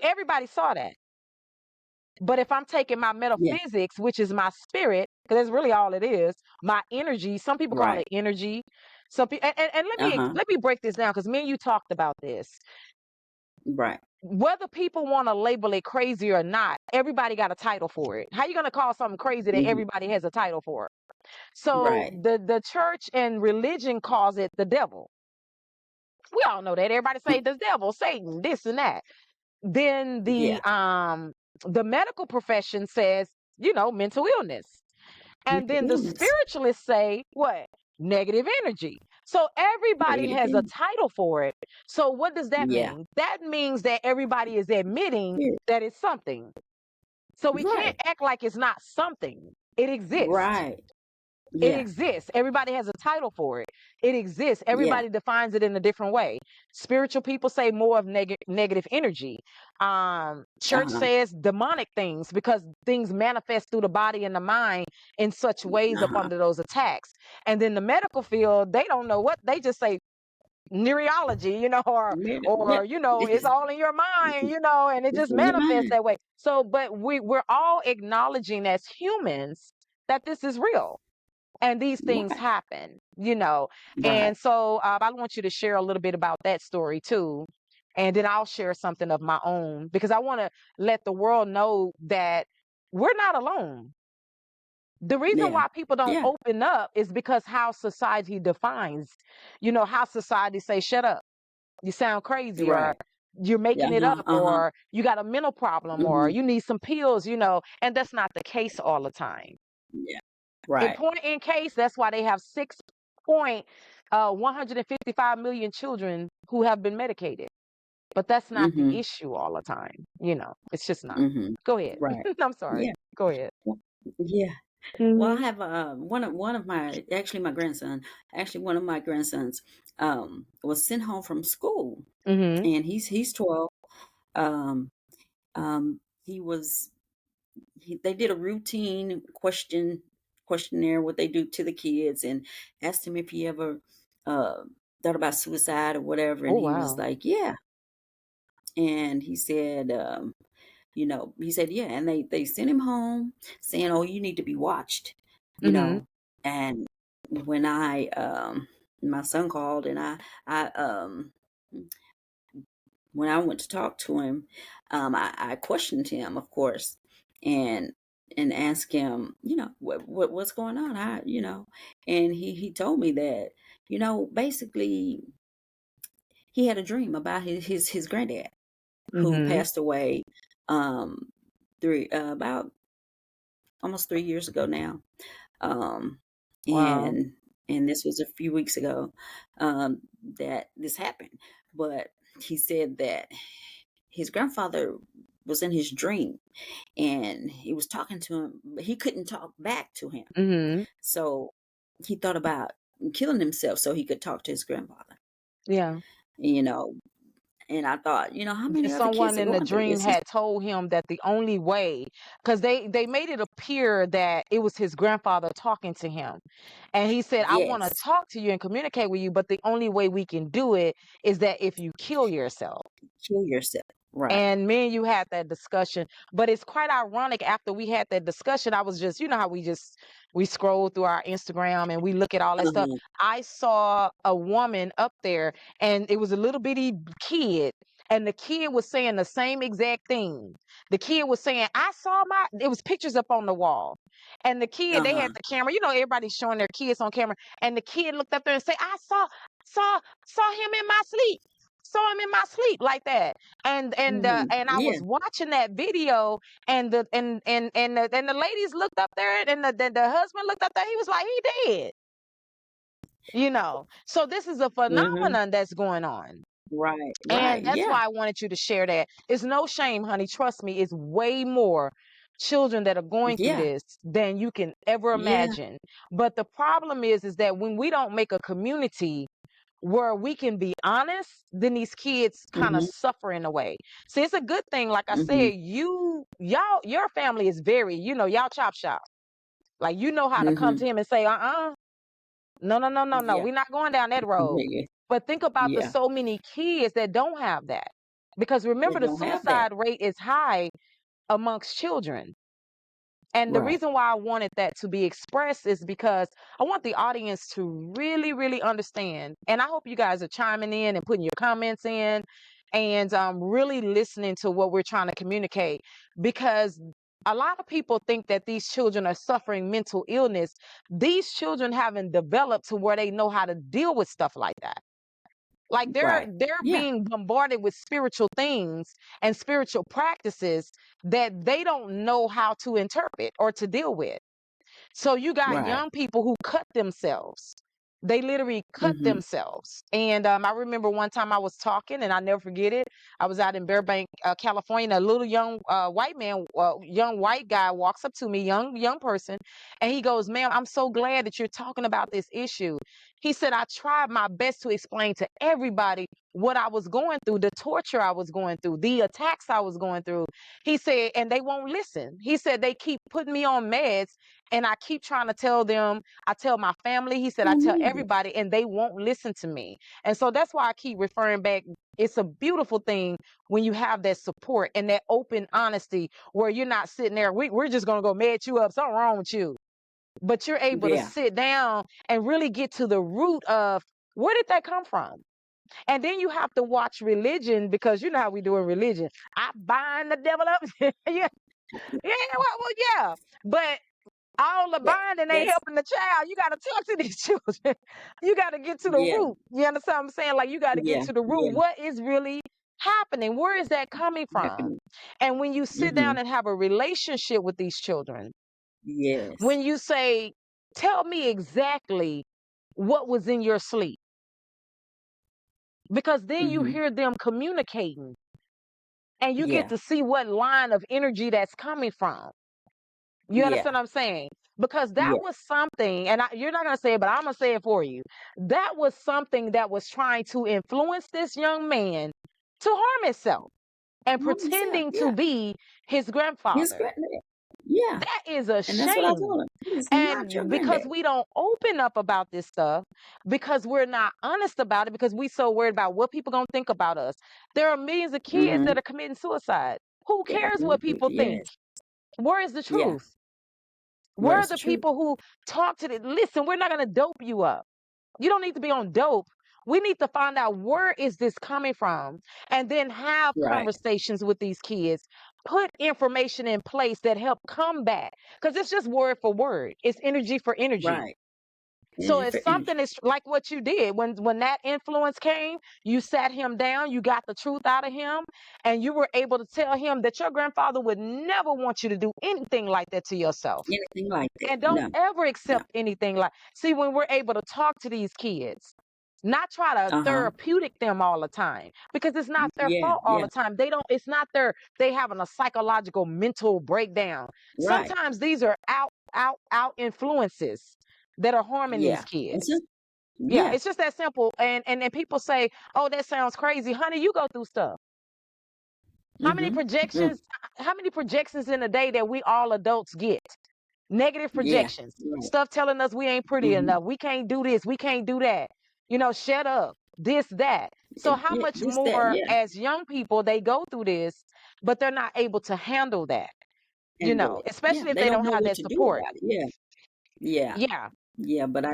everybody saw that. But if I'm taking my Yeah. metaphysics, which is my spirit, because that's really all it is, my energy. Some people call Right. it energy. Some people, and Uh-huh. let me break this down because me and you talked about this. Right. Whether people want to label it crazy or not, everybody got a title for it. How you gonna call something crazy that Mhm. everybody has a title for? So Right. the church and religion calls it the devil. We all know that. Everybody say Mm. the devil, Satan, this and that. Then Yeah. the medical profession says, mental illness. And Mental then the illness. spiritualists say what? Negative energy. So everybody Negative has a energy. title for it. So what does that Yeah. mean? That means that everybody is admitting Spirit. that it's something. So we can't Right. act like it's not something. It exists. Right. It Yeah. exists. Everybody has a title for it. It exists. Yeah. Everybody defines it in a different way. Spiritual people say more of negative energy. Church Uh-huh. says demonic things because things manifest through the body and the mind in such ways up Uh-huh. under those attacks. And then the medical field, they don't know what they just say neurology, Yeah. Yeah. or it's all in your mind, and it It's just in your manifests mind. that way. So, but we're all acknowledging as humans that this is real and these things Right. happen. Right. And so I want you to share a little bit about that story too. And then I'll share something of my own because I want to let the world know that we're not alone. The reason Yeah. why people don't Yeah. open up is because how society defines, how society say, shut up, you sound crazy, or Right. you're Yeah. making it Uh-huh. up, Uh-huh. or you got a mental problem, or Mhm. you need some pills. And that's not the case all the time. Yeah. In Right. point in case, that's why they have 155 million children who have been medicated. But that's not the Mhm. issue all the time. It's just not. Mhm. Go ahead. Right. I'm sorry. Yeah. Go ahead. Well, yeah. Well, I Mhm. have one of my actually my grandson, actually one of my grandsons was sent home from school, Mhm. and he's 12. Um he was they did a routine questionnaire what they do to the kids, and asked him if he ever uh thought about suicide or whatever, Oh and he was wow. like, yeah. And he said, he said, yeah. And they sent him home saying, oh, you need to be watched, you Mhm. know. And when my son called, and I when I went to talk to him, I questioned him, of course, and asked him, what's going on, and he told me that, basically he had a dream about his granddad who Mhm. passed away, um, about almost 3 years ago now, um, Wow. and this was a few weeks ago, that this happened. But he said that his grandfather was in his dream, and he was talking to him, but he couldn't talk back to him. Mhm. So he thought about killing himself so he could talk to his grandfather. Yeah. You know, and I thought, how Then many other kids someone are in the going through dream this? had told him that the only way, because they made it appear that it was his grandfather talking to him, and he said, I want to Yes, talk to you and communicate with you, but the only way we can do it is that if you kill yourself. kill yourself. Right. And me and you had that discussion, but it's quite ironic. After we had that discussion, I was just, how we scroll through our Instagram and we look at all that stuff. Uh-huh. I saw a woman up there, and it was a little bitty kid, and the kid was saying the same exact thing. The kid was saying, I saw it was pictures up on the wall, and the kid, they had Uh-huh. the camera, everybody's showing their kids on camera, and the kid looked up there and said, I saw him in my sleep. Saw him in my sleep like that. And I Yeah. was watching that video, and the ladies looked up there, and the husband looked up there. He was like, he dead. So this is a Mhm. phenomenon that's going on. Right, right, And that's yeah, why I wanted you to share that. It's no shame, honey. Trust me, it's way more children that are going through yeah, this than you can ever yeah, imagine. But the problem is that when we don't make a community where we can be honest, then these kids kind of mhm, suffer in a way. See, it's a good thing. Like I mhm, said, your family is very, y'all chop shop. Like, how to come to mhm, him and say, no, no, no, no, no. yeah, We're not going down that road. yeah, But think about the yeah, so many kids that don't have that. Because they remember, the don't have that. suicide rate is high amongst children. And the Right, reason why I wanted that to be expressed is because I want the audience to really, really understand. And I hope you guys are chiming in and putting your comments in, and really listening to what we're trying to communicate. Because a lot of people think that these children are suffering mental illness. These children haven't developed to where they know how to deal with stuff like that. Like, right, they're yeah, being bombarded with spiritual things and spiritual practices that they don't know how to interpret or to deal with. So you got right, young people who cut themselves. They literally cut Mhm. themselves. And I remember one time I was talking, and I never forget it. I was out in Burbank, California. And a little young white man, young white guy, walks up to me, young person, and he goes, "Ma'am, I'm so glad that you're talking about this issue." He said, "I tried my best to explain to everybody what I was going through, the torture I was going through, the attacks I was going through." He said, "And they won't listen." He said, "They keep putting me on meds, and I keep trying to tell them. I tell my family," he said, "I Oh, tell man. everybody, and they won't listen to me." And so that's why I keep referring back. It's a beautiful thing when you have that support and that open honesty where you're not sitting there, we're just going to go med you up. Something wrong with you. But you're able to Yeah. sit down and really get to the root of where did that come from? And then you have to watch religion, because you know how we do in religion. I bind the devil up. Yeah, yeah. But all the That binding ain't that's helping the child. You got to talk to these children. You got to get to the yeah. root. You understand what I'm saying? Like, you got to get Yeah. to the root. Yeah. What is really happening? Where is that coming from? Happening. And when you sit down Mhm. and have a relationship with these children, Yes. when you say, "Tell me exactly what was in your sleep," because then you Mhm. hear them communicating and you get Yeah. to see what line of energy that's coming from. You Yeah. understand what I'm saying? Because that Yeah. was something, and you're not going to say it, but I'm going to say it for you. That was something that was trying to influence this young man to harm himself and Harm himself. pretending to Yeah. be his His grandfather. granddad. Yeah. That is a And that's what I shame. told him. He is not your And because granddad. we don't open up about this stuff, because we're not honest about it, because we so worried about what people going to think about us. There are millions of kids that Mhm. are committing suicide. Who Yeah. cares what people think? Yes. Where is the Yeah. truth? Where are Where's the the truth? people who talk to the listen? We're not going to dope you up. You don't need to be on dope. We need to find out where is this coming from, and then have Right. conversations with these kids. Put information in place that help combat, because it's just word for word. It's energy for energy. Right. So Energy if for energy. something is like what you did when that influence came, you sat him down, you got the truth out of him, and you were able to tell him that your grandfather would never want you to do anything like that to yourself. Anything like that. And don't No. ever No. accept anything like, see, when we're able to talk to these kids, not try to Uh-huh. therapeutic them all the time, because it's not their Yeah. fault all Yeah. the time. It's not they having a psychological mental breakdown. Right. Sometimes these are out influences that are harming these Yeah. And so kids. Yeah, yeah. it's just that simple. And then people say, "Oh, that sounds crazy." Honey, you go through stuff. How many Mhm. Mm. projections, how many projections in a day that we all adults get? Negative Yeah. projections, Right. stuff telling us we ain't pretty Mhm. enough, we can't do this, we can't do that, shut up, this, that. So how Yeah. much This, that. more Yeah. as young people they go through this, but they're not able to handle that, Handle it. Yeah. especially if They they don't don't know have what that to do support. about it. Yeah. Yeah. Yeah. Yeah, but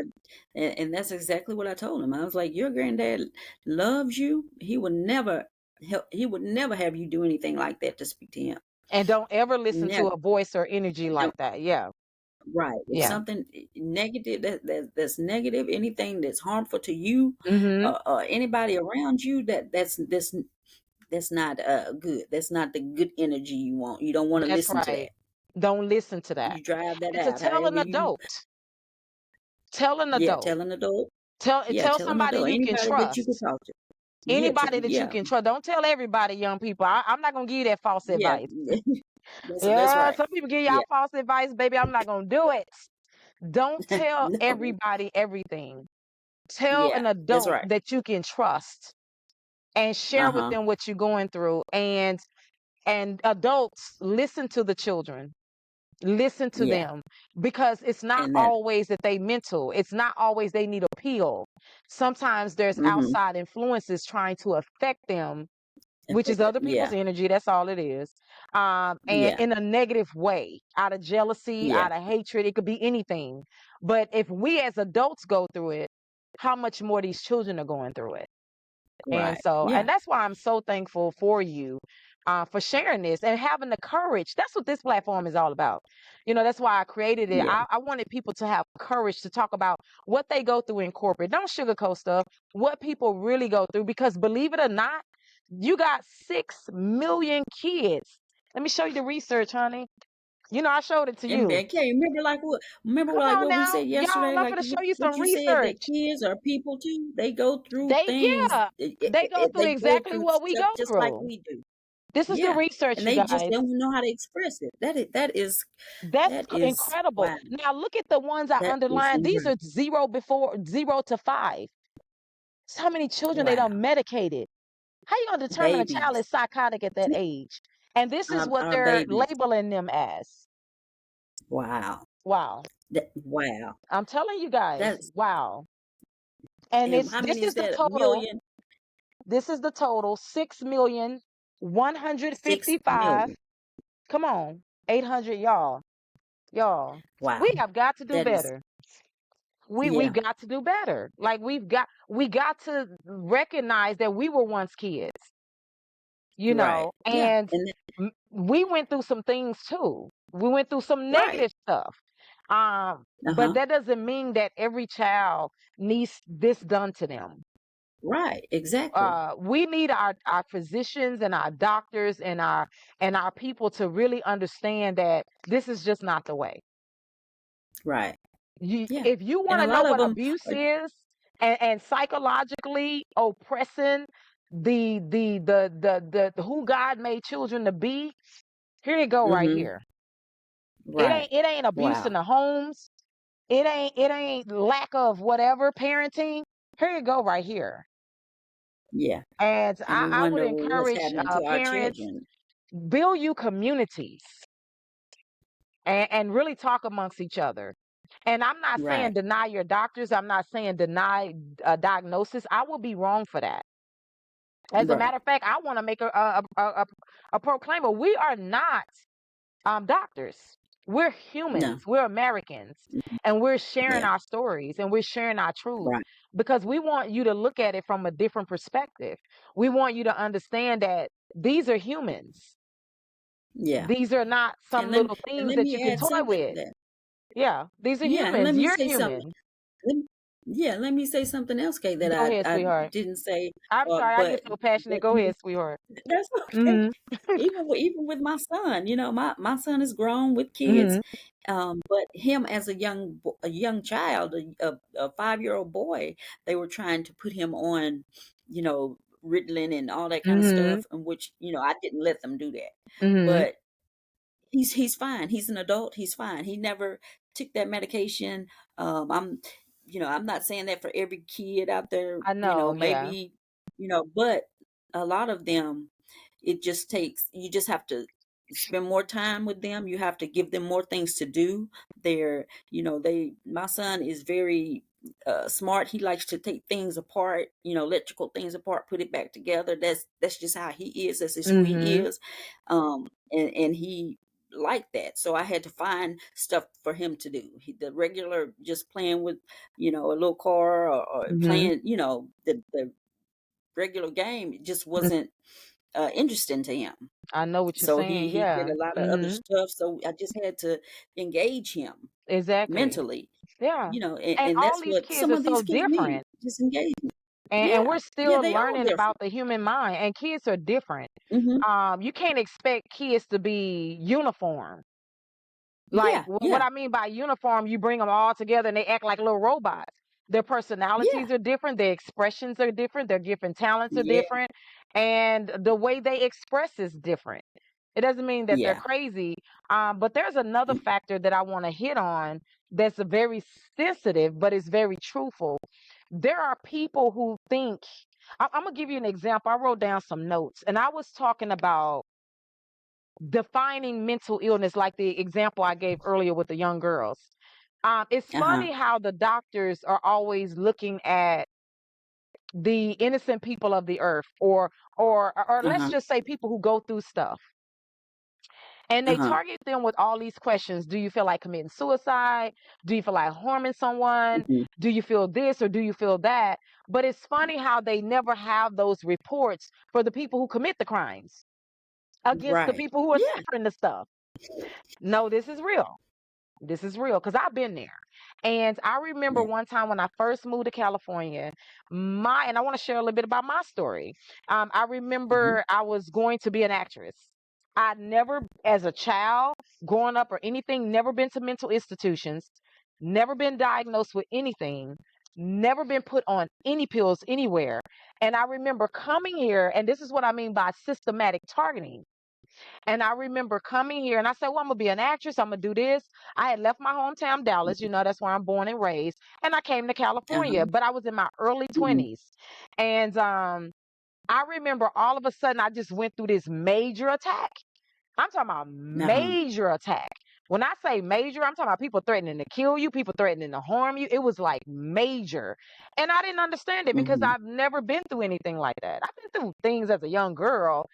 and that's exactly what I told him. I was like, your granddad loves you. He would never have you do anything like that to speak to him. And don't ever listen to Never. a voice or energy Don't like that. Yeah. right. If Yeah. something negative that's negative, anything that's harmful to you, Mm-hmm. or anybody around you, that's not good. That's not the good energy you want. You don't want to That's listen to right. that. Don't listen to that. You drive that And to out. tell an However you adult, tell an yeah, adult, tell an adult. tell Yeah, tell tell an somebody adult. you can Anybody that you can trust. talk to. Yeah, Anybody that you yeah, can trust. Don't tell everybody, young people. I'm not gonna give you that false yeah. advice. That's Yeah, right. some people give Yeah, y'all false advice, baby. I'm not gonna do it. Don't tell no, everybody everything. Tell yeah, an that's adult right. that you can trust and Uh share with huh. them what you're going through. And adults, listen to the children. Listen to Yeah, them, because it's not and that. always that they mental. It's not always they need a pill. Sometimes there's Mm-hmm. outside influences trying to affect them, which is Affected. other people's Yeah, energy. That's all it is. And yeah, in a negative way, out of jealousy, yeah. out of hatred, it could be anything. But if we as adults go through it, how much more these children are going through it? And Right. so, and Yeah, that's why I'm so thankful for you, for sharing this and having the courage. That's what this platform is all about. That's why I created it. yeah. I wanted people to have courage to talk about what they go through in corporate. Don't sugarcoat stuff, what people really go through, because believe it or not, you got 6 million kids. Let me show you the research, honey. I showed it to And you. okay, remember Come like on what we now, said yesterday, y'all. I'm like gonna show you what some you said, that research. kids are people too. They go through They things. Yeah, they go through They go exactly through what we stuff go just like through. we do. This is the Yeah, research, and you they just guys. don't know how to express it. That's That is incredible. wow. Now look at the ones I That is underlined. These are incredible. 0 to 5. So how many children they Wow, don't medicated? How you gonna determine a child babies. is psychotic at that age? And this is what Our they're babies. labeling them as. Wow. Wow. Wow. I'm telling you guys, That's wow. And and it's how this many is is the that? A total. million? This is the total 6 6,155. million. Come on, 800, y'all. Y'all, Wow. we have got to do That is better. We've yeah. got to do better. Like we got to recognize that we were once kids, Right. Yeah. and And we went through some things too. We went through some right. negative stuff. But Uh-huh. that doesn't mean that every child needs this done to them. Right. Exactly. We need our physicians and our doctors and our people to really understand that this is just not the way. Right. Yeah. If you And want a to know lot of what them abuse are is and psychologically oppressing the who God made children to be, here you go right mhm. here. It Right. ain't abuse Wow. in the homes. It ain't lack of whatever parenting. Here you go right here. Yeah. And And we I would wonder, well, what's encourage happening to our parents, children. build you communities and really talk amongst each other. And I'm not saying Right. deny your doctors. I'm not saying deny a diagnosis. I will be wrong for that. As a Right. matter of fact, I want to make a proclaimer. We are not doctors. We're No. humans. We're Americans, Mhm. and we're sharing Yeah. our stories and we're sharing our truth Right. because we want you to look at it from a different perspective. We want you to understand that these are humans. Yeah. These are not And some little let things that you me can add toy something to with. that. Yeah, these are Yeah, and let humans. me You're say something. human. Let me, yeah, let me say something else, Kay, that Go ahead, I sweetheart. didn't say, I'm sorry, I get but so passionate. that Go needs ahead, sweetheart. that's okay. Mhm. Even with my son, my son is grown with kids, Mhm. but him as a young child, a 5-year-old boy, they were trying to put him on, you know, Ritalin and all that kind of Mhm. stuff, and which I didn't let them do that, Mhm. but he's fine. He's an adult. He's fine. He never took that medication. I'm I'm not saying that for every kid out there. I know, yeah. Maybe but a lot of them it just takes you just have to spend more time with them. You have to give them more things to do. They my son is very smart. He likes to take things apart, electrical things apart, put it back together. That's just how he is. That's just who he Mhm. is. And he like that. So I had to find stuff for him to do. The regular just playing with, a little car, or Mhm. playing, the regular game, it just Mm, wasn't interesting to him. I know what you're So he saying. he did Yeah. a lot of other Mhm. stuff. So I just had to engage him Exactly. mentally, Yeah. and, And and all that's these what kids some are of these so kids need, different. just engagement. And Yeah, we're yeah, still they all learning about different. the human mind. And kids are different. Hmm. You can't expect kids to be uniform. Like Yeah, what yeah, I mean by uniform, you bring them all together and they act like little robots. Their yeah, personalities are different, their expressions are different, their different talents are yeah, different, and the way they express is different. It doesn't mean that they're yeah. crazy. But there's another factor that I want to hit on that's very sensitive, but it's very truthful. There are people who think, I'm going to give you an example. I wrote down some notes and I was talking about defining mental illness, like the example I gave earlier with the young girls. It's Uh-huh, funny how the doctors are always looking at the innocent people of the earth, or let's uh-huh, just say people who go through stuff, and they uh-huh. target them with all these questions. Do you feel like committing suicide? Do you feel like harming someone? Hmm. Do you feel this or do you feel that? But it's funny how they never have those reports for the people who commit the crimes against the Right. people who are Yeah. suffering the stuff. No, this is real. This is real because I've been there. And I remember Yeah. one time when I first moved to California, and I want to share a little bit about my story. I Hmm. remember I was going to be an actress. I never, as a child, growing up or anything, never been to mental institutions, never been diagnosed with anything, never been put on any pills anywhere. And I remember coming here, and this is what I mean by systematic targeting. And I remember coming here and I said, well, I'm going to be an actress. I'm going to do this. I had left my hometown, Dallas. That's where I'm born and raised. And I came to California, Uh-huh. but I was in my early Mhm. 20s. And I remember all of a sudden I just went through this major attack. I'm talking about Uh-huh. major attack. When I say major, I'm talking about people threatening to kill you, people threatening to harm you. It was like major. And I didn't understand it because Mhm. I've never been through anything like that. I've been through things as a young girl,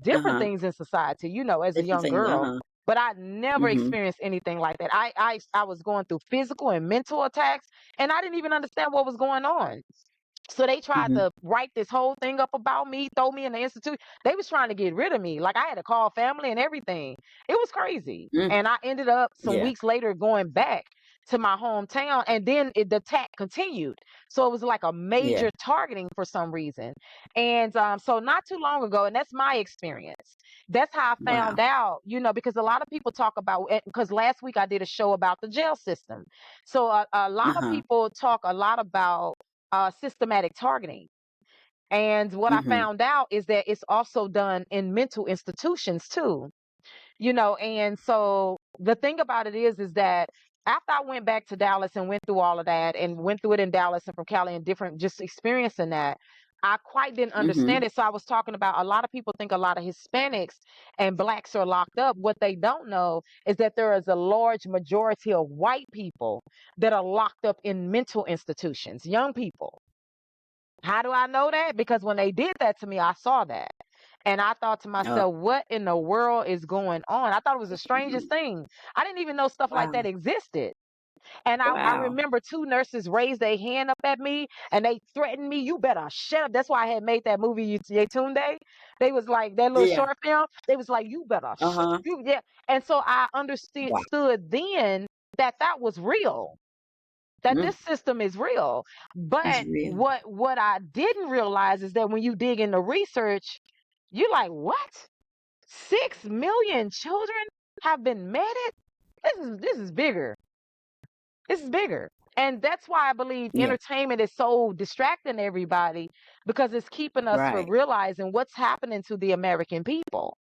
different Uh-huh. things in society, as a Different young things. girl. Uh-huh. But I never Mhm. experienced anything like that. I was going through physical and mental attacks, and I didn't even understand what was going on. So they tried Mhm. to write this whole thing up about me, throw me in the institute. They was trying to get rid of me. Like I had to call family and everything. It was crazy. Mm. And I ended up some Yeah. weeks later going back to my hometown, and then the attack continued. So it was like a Yeah. major targeting for some reason. And so not too long ago, and that's my experience. That's how I found Wow. out, because a lot of people talk about it. Because last week I did a show about the jail system. So a lot of Uh-huh. people talk a lot about systematic targeting. And what I Mhm. found out is that it's also done in mental institutions too. And so the thing about it is that after I went back to Dallas and went through all of that and went through it in Dallas and from Cali and different, just experiencing that, I quite didn't understand Mhm. it. So I was talking about, a lot of people think a lot of Hispanics and blacks are locked up. What they don't know is that there is a large majority of white people that are locked up in mental institutions, young people. How do I know that? Because when they did that to me, I saw that. And I thought to Oh, myself, what in the world is going on? I thought it was the strangest mhm. thing. I didn't even know stuff like Wow. that existed. And I Wow. remember two nurses raised their hand up at me and they threatened me, you better shut up. That's why I had made that movie, Yetunde. They was like, that little Yeah. short film, they was like, you better Uh-huh. you, yeah. And so I understood Wow. then that that was real, that Mm. this system is real. It's But real. what I didn't realize is that when you dig into research, you're like, what? 6 million children have been murdered? This is bigger. This is bigger. And that's why I believe Yeah. entertainment is so distracting to everybody, because it's keeping us from Right. realizing what's happening to the American people.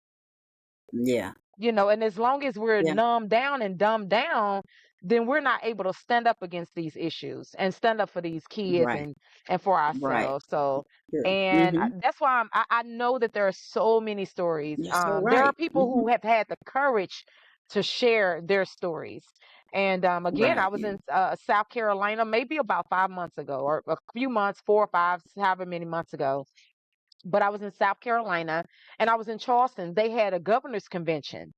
Yeah. And as long as we're Yeah. numbed down and dumbed down, then we're not able to stand up against these issues and stand up for these kids Right. and for Right. ourselves. So, Good. and Mhm. that's why I know that there are so many stories. You're so There are right. people who Mhm. have had the courage to share their stories. And again, I Right. was Yeah. in South Carolina maybe about 5 months ago, or a few months, 4 or 5, however many months ago. But I was in South Carolina and I was in Charleston. They had a governor's convention.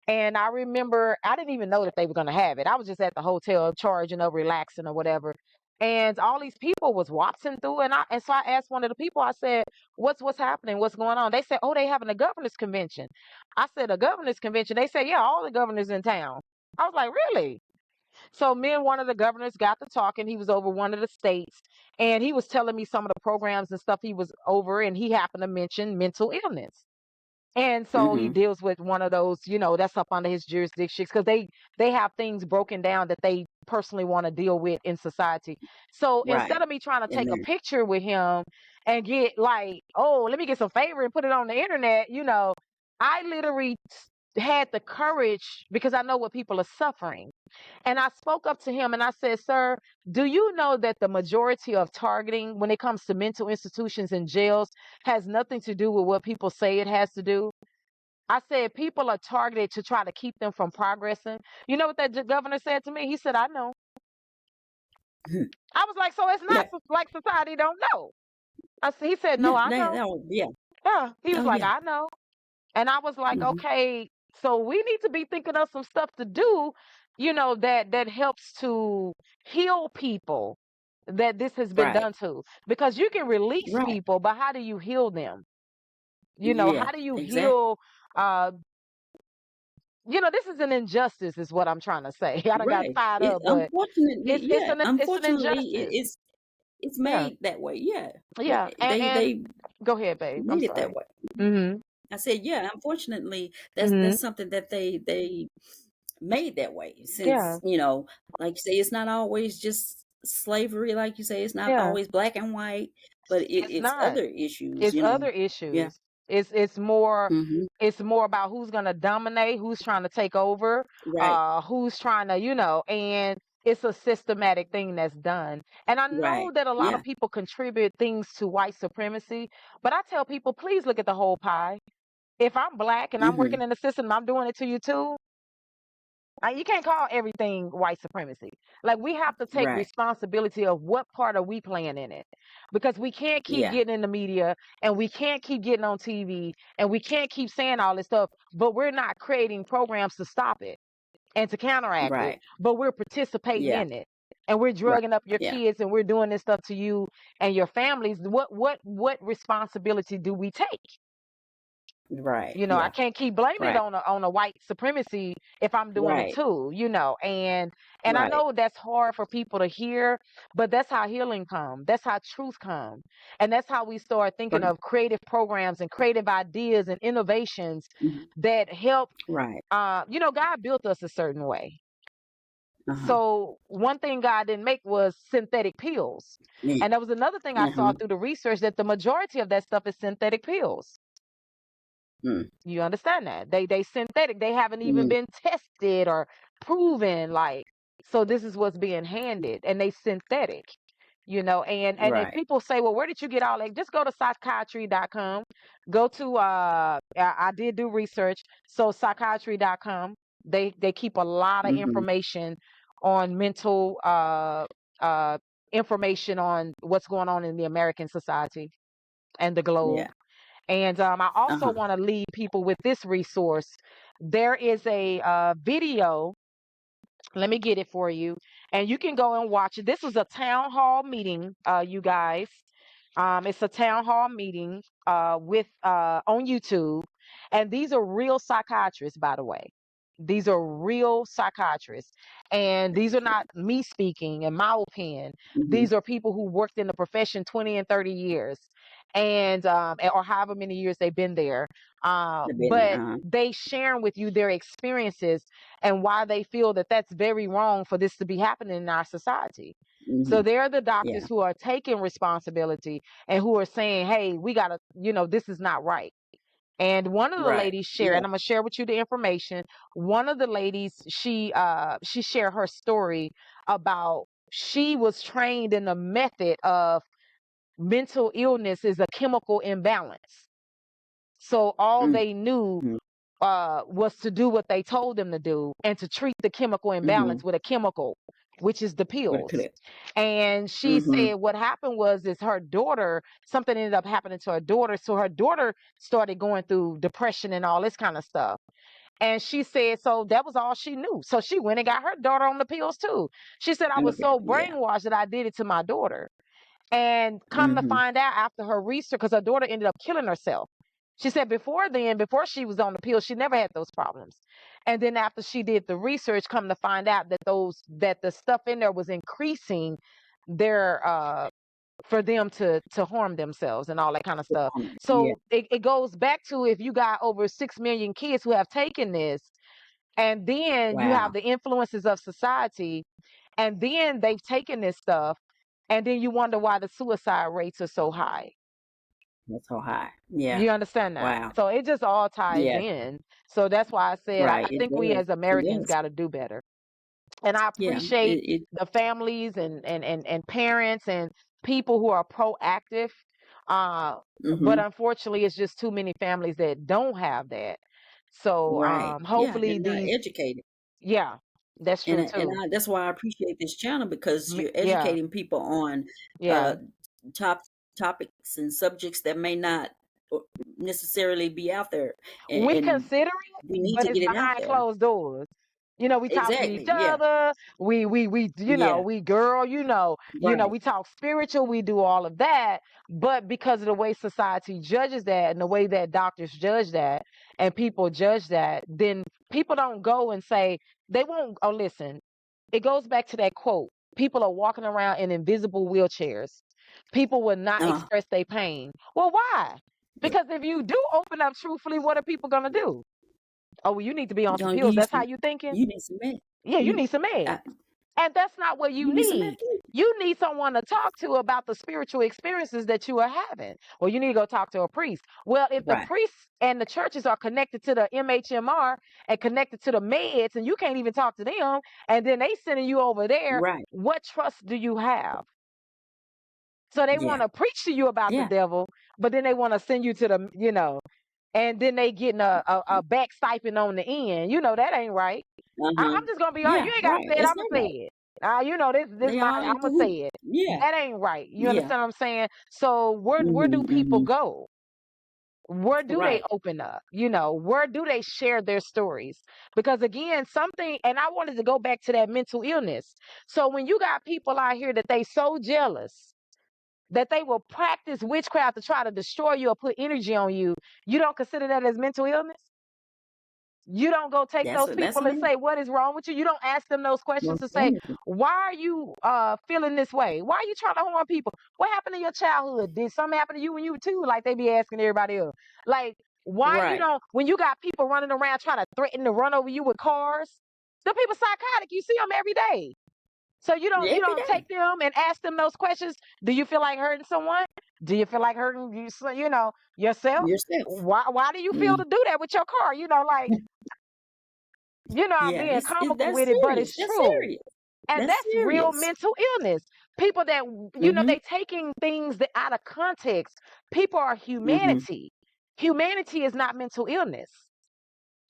And I remember I didn't even know that they were going to have it. I was just at the hotel charging up, relaxing or whatever. And all these people was watching through, and so I asked one of the people. I said, "What's happening? What's going on?" They said, "Oh, they having a governor's convention." I said, "A governor's convention?" They said, "Yeah, all the governors in town." I was like, "Really?" So me and one of the governors got to talking. He was over one of the states, and he was telling me some of the programs and stuff he was over, and he happened to mention mental illness. And so he Mhm. deals with one of those, that's up under his jurisdiction, because they have things broken down that they personally want to deal with in society. So instead Right. of me trying to In take a there. picture with him and get like, oh, let me get some favor and put it on the internet, I literally had the courage because I know what people are suffering. And I spoke up to him and I said, "Sir, do you know that the majority of targeting when it comes to mental institutions and jails has nothing to do with what people say it has to do?" I said, "People are targeted to try to keep them from progressing." You know what that governor said to me? He said, "I know." I was like, "So it's not Yeah. like society don't know." He said, "No, Yeah. I That know." that was, yeah. Yeah. He was Oh like, yeah. "I know." And I was like, Mhm. "Okay, so we need to be thinking of some stuff to do, that helps to heal people that this has been Right. done to. Because you can release Right. people, but how do you heal them? Yeah. How do you Exactly. heal uh this is an injustice is what I'm trying to say. I done got Right. fired It up, but unfortunately, yeah. it's an Unfortunately, injustice. it's Yeah. made that way. Yeah. Yeah. And They go ahead, babe. I'm made it that sorry. way. Mhm. I said, yeah, unfortunately, Hmm. that's something that they made that way Yeah, since, like you say, it's not always just slavery, like you say, it's not yeah. always black and white, but It's it's not. other issues, It's other Yeah. issues. It's more Mhm. it's more about who's gonna dominate, who's trying to take over, Right. who's trying to, and it's a systematic thing that's done. And I know Right. that a lot of Yeah. people contribute things to white supremacy, but I tell people, please look at the whole pie. If I'm black and I'm working Mhm. in the system, I'm doing it to you too. You can't call everything white supremacy. Like we have to take Right. responsibility of what part are we playing in it, because we can't keep Yeah. getting in the media and we can't keep getting on TV and we can't keep saying all this stuff, but we're not creating programs to stop it and to counteract it, Right. but we're participating Yeah. in it. And we're Right. drugging up your Yeah. kids and we're doing this stuff to you and your families. What responsibility do we take? Right. I Yeah. can't keep blaming it Right. on a white supremacy if I'm doing it Right. too, and I Right. know that's hard for people to hear, but that's how healing comes. That's how truth comes. And that's how we start thinking Right. of creative programs and creative ideas and innovations Mhm. that help. Right. God built us a certain way. Uh-huh. So one thing God didn't make was synthetic pills. Yeah. And that was another thing I saw Uh-huh. through the research, that the majority of that stuff is synthetic pills. Mm. You understand that? They synthetic. They haven't even Mhm. been tested or proven. Like, so this is what's being handed, and they synthetic. And if Right. people say, well, where did you get all that? Just go to psychiatry.com. Go to I did do research. So psychiatry.com. They keep a lot of Mhm. information on mental uh information on what's going on in the American society and the globe. Yeah. And I also Uh-huh. want to leave people with this resource. There is a video. Let me get it for you. And you can go and watch it. This was a town hall meeting, you guys. It's a town hall meeting with on YouTube. And these are real psychiatrists, by the way. These are real psychiatrists. And these are not me speaking, in my opinion. Mhm. These are people who worked in the profession 20 and 30 years, and or however many years they've been there. The business. But Uh-huh. they sharing with you their experiences and why they feel that that's very wrong for this to be happening in our society. So Mhm. they're the doctors Yeah. who are taking responsibility and who are saying, hey, we got to, this is not right. And one of the Right. ladies shared, Yeah. and I'm gonna share with you the information. One of the ladies, she shared her story about she was trained in the method of mental illness is a chemical imbalance. So all Mm. they knew Mhm. was to do what they told them to do and to treat the chemical imbalance Mhm. with a chemical, which is the With a pills. clip. And she Mhm. said what happened was is her daughter, something ended up happening to her daughter. So her daughter started going through depression and all this kind of stuff. And she said, so that was all she knew. So she went and got her daughter on the pills too. She said, I was Okay. so Yeah. brainwashed that I did it to my daughter. And come to Mhm. find out after her research, because her daughter ended up killing herself. She said before then, before she was on the pill, she never had those problems. And then after she did the research, come to find out that the stuff in there was increasing their for them to harm themselves and all that kind of stuff. Yeah. So it goes back to, if you got over 6 million kids who have taken this, and then you have Wow. the influences of society, and then they've taken this stuff, and then you wonder why the suicide rates are so high. That's so high. Yeah. You understand that? Wow. So it just all ties Yeah. in. So that's why I said I Right. It think we does. as It Americans does. got to do better. And I Yeah. appreciate It the families and parents and people who are proactive. Uh, but Mhm. unfortunately, it's just too many families that don't have that. So Right. Yeah, they're hopefully not these, educated. yeah, that's true And too. that's why I appreciate this channel because you're Yeah, educating people on yeah. uh top topics and subjects that may not uh, necessarily be out there. We And consider it, we need but to it's get it out behind there. closed doors. We talk to each Exactly. Yeah. other. We Yeah. we girl, Right. we talk spiritual, we do all of that. But because of the way society judges that and the way that doctors judge that and people judge that, then people don't go and say, they won't. Oh, listen, it goes back to that quote. People are walking around in invisible wheelchairs. People will not Uh, express their pain. Well, why? Because if you do open up truthfully, what are people gonna do? Oh, well, you need to be on some Gonna give pills. you That's how some. you thinking? You need some meds. Yeah, you You, need some meds. uh, And that's not what you you need some need. medication. You need someone to talk to about the spiritual experiences that you are having. Well, you need to go talk to a priest. Well, if the Right. priests and the churches are connected to the MHMR and connected to the meds, and you can't even talk to them, and then they sending you over there, Right. what trust do you have? So they want Yeah. to preach to you about the Yeah. devil, but then they want to send you to the, and then they getting a back stipend on the end. That ain't right. Uh-huh. I'm just gonna be honest. Yeah. You ain't gotta Right. say it. That's I'ma not say right. it. This They my all in I'ma say cahoots. it. Yeah. That ain't right. You Yeah. understand what I'm saying? So where do people Hmm. go? Where do they Right. open up? Where do they share their stories? Because again, and I wanted to go back to that mental illness. So when you got people out here that they so jealous that they will practice witchcraft to try to destroy you or put energy on you, you don't consider that as mental illness? You don't go take those That's people a and myth. say, what is wrong with you? You don't ask them those questions Most to say, definitely. why are you feeling this way? Why are you trying to harm people? What happened in your childhood? Did something happen to you when you were two? Like they be asking everybody else. Like, why you Right. don't, when you got people running around trying to threaten to run over you with cars, the people psychotic, you see them every day. So you don't you Every don't day. take them and ask them those questions. Do you feel like hurting someone? Do you feel like hurting yourself? Yourself. Why do you feel Mm. to do that with your car? Like, I'm Yeah. being comical That's with it, but serious. it's That's true. serious. And That's that's real serious. mental illness. People that, Mm-hmm. they taking things that out of context. People are Mm-hmm. humanity. Humanity is not mental illness.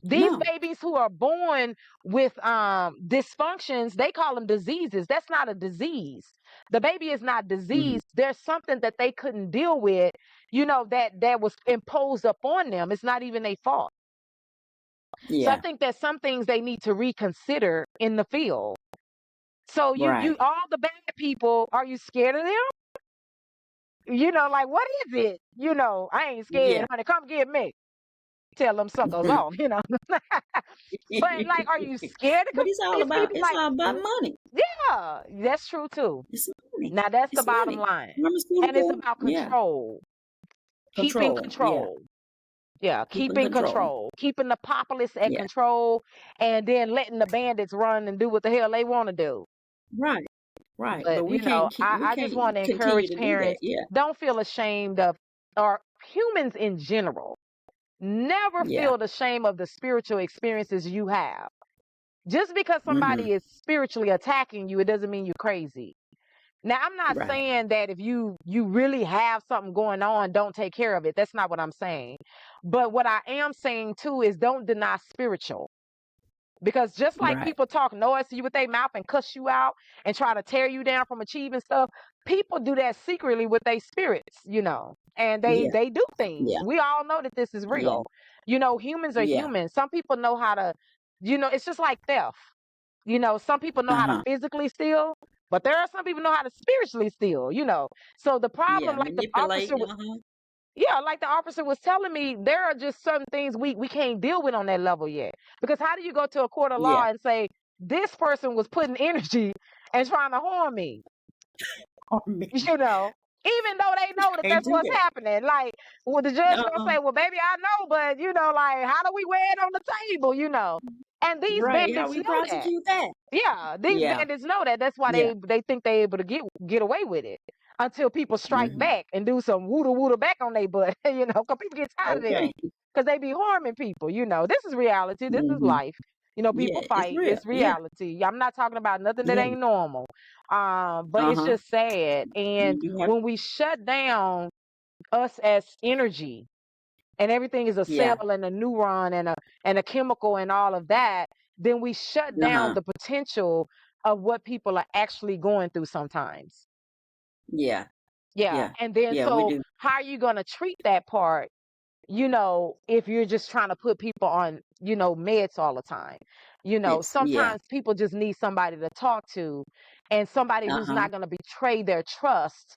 These No. babies who are born with dysfunctions, they call them diseases. That's not a disease. The baby is not Mm-hmm. diseased. There's something that they couldn't deal with, that was imposed upon them. It's not even their fault. So I Yeah. think that some things they need to reconsider in the field. So you Right. all the bad people, are you scared of them? Like what is it? I ain't scared, Yeah. honey. Come get me. Tell them suckers off. But like, are you scared to come But these people? it's Like, all about money. yeah, that's true too. It's money. Now that's the It's bottom money. line. And it's Pharmaceutical. about Yeah. control. Keeping Control. Yeah. control. Yeah, Keeping keeping control. control. Keeping the populace at Yeah. control and then letting the bandits run and do what the hell they want to do. Right. Right. But But we can't I, we I just can't want to continue encourage to do that. parents, Yeah. don't feel ashamed of, or humans in general, never Yeah. feel the shame of the spiritual experiences you have. Just because Mm-hmm. somebody is spiritually attacking you, it doesn't mean you're crazy. Now, I'm not Right. saying that if you really have something going on, don't take care of it. That's not what I'm saying. But what I am saying too is don't deny spiritual. Because just like Right. people talk noise to you with their mouth and cuss you out and try to tear you down from achieving stuff, people do that secretly with their spirits. And they Yeah. they do things. Yeah. We all know that this is Yeah. real. Humans are Yeah. humans. Some people know how to, it's just like theft. Some people know how to Uh-huh. physically steal, but there are some people know how to spiritually steal. So the problem, Yeah. like the Manipulate. officer, Uh-huh. yeah, like the officer was telling me, there are just certain things we can't deal with on that level yet. Because how do you go to a court of law Yeah. and say this person was putting energy and trying to harm me? Or me. Even though they know that Can't that's do what's that. happening. Like, well, the judge gonna Uh-uh. say, well, baby, I know, but like, how do we weigh it on the table? And these Right. How bandits we know that. prosecute that? Yeah, these Yeah. bandits know that. That's why Yeah. they think they able to get away with it until people strike Mm-hmm. back and do some wooda wooda back on their butt. Because people get tired of them Okay. because they be harming people. This is reality. This is Mm-hmm. life. People Yeah. It's fight. real. It's Yeah. reality. I'm not talking about nothing that Yeah. ain't normal. But it's Uh-huh. just sad. And You do have. when we shut down us as energy and everything is a cell Yeah. and a neuron and a chemical and all of that, then we shut down Uh-huh. the potential of what people are actually going through sometimes. Yeah. Yeah. Yeah. And then Yeah. We so do. how are you going to treat that part, if you're just trying to put people on, meds all the time? It's yeah. Sometimes people just need somebody to talk to and somebody who's Uh-huh. not going to betray their trust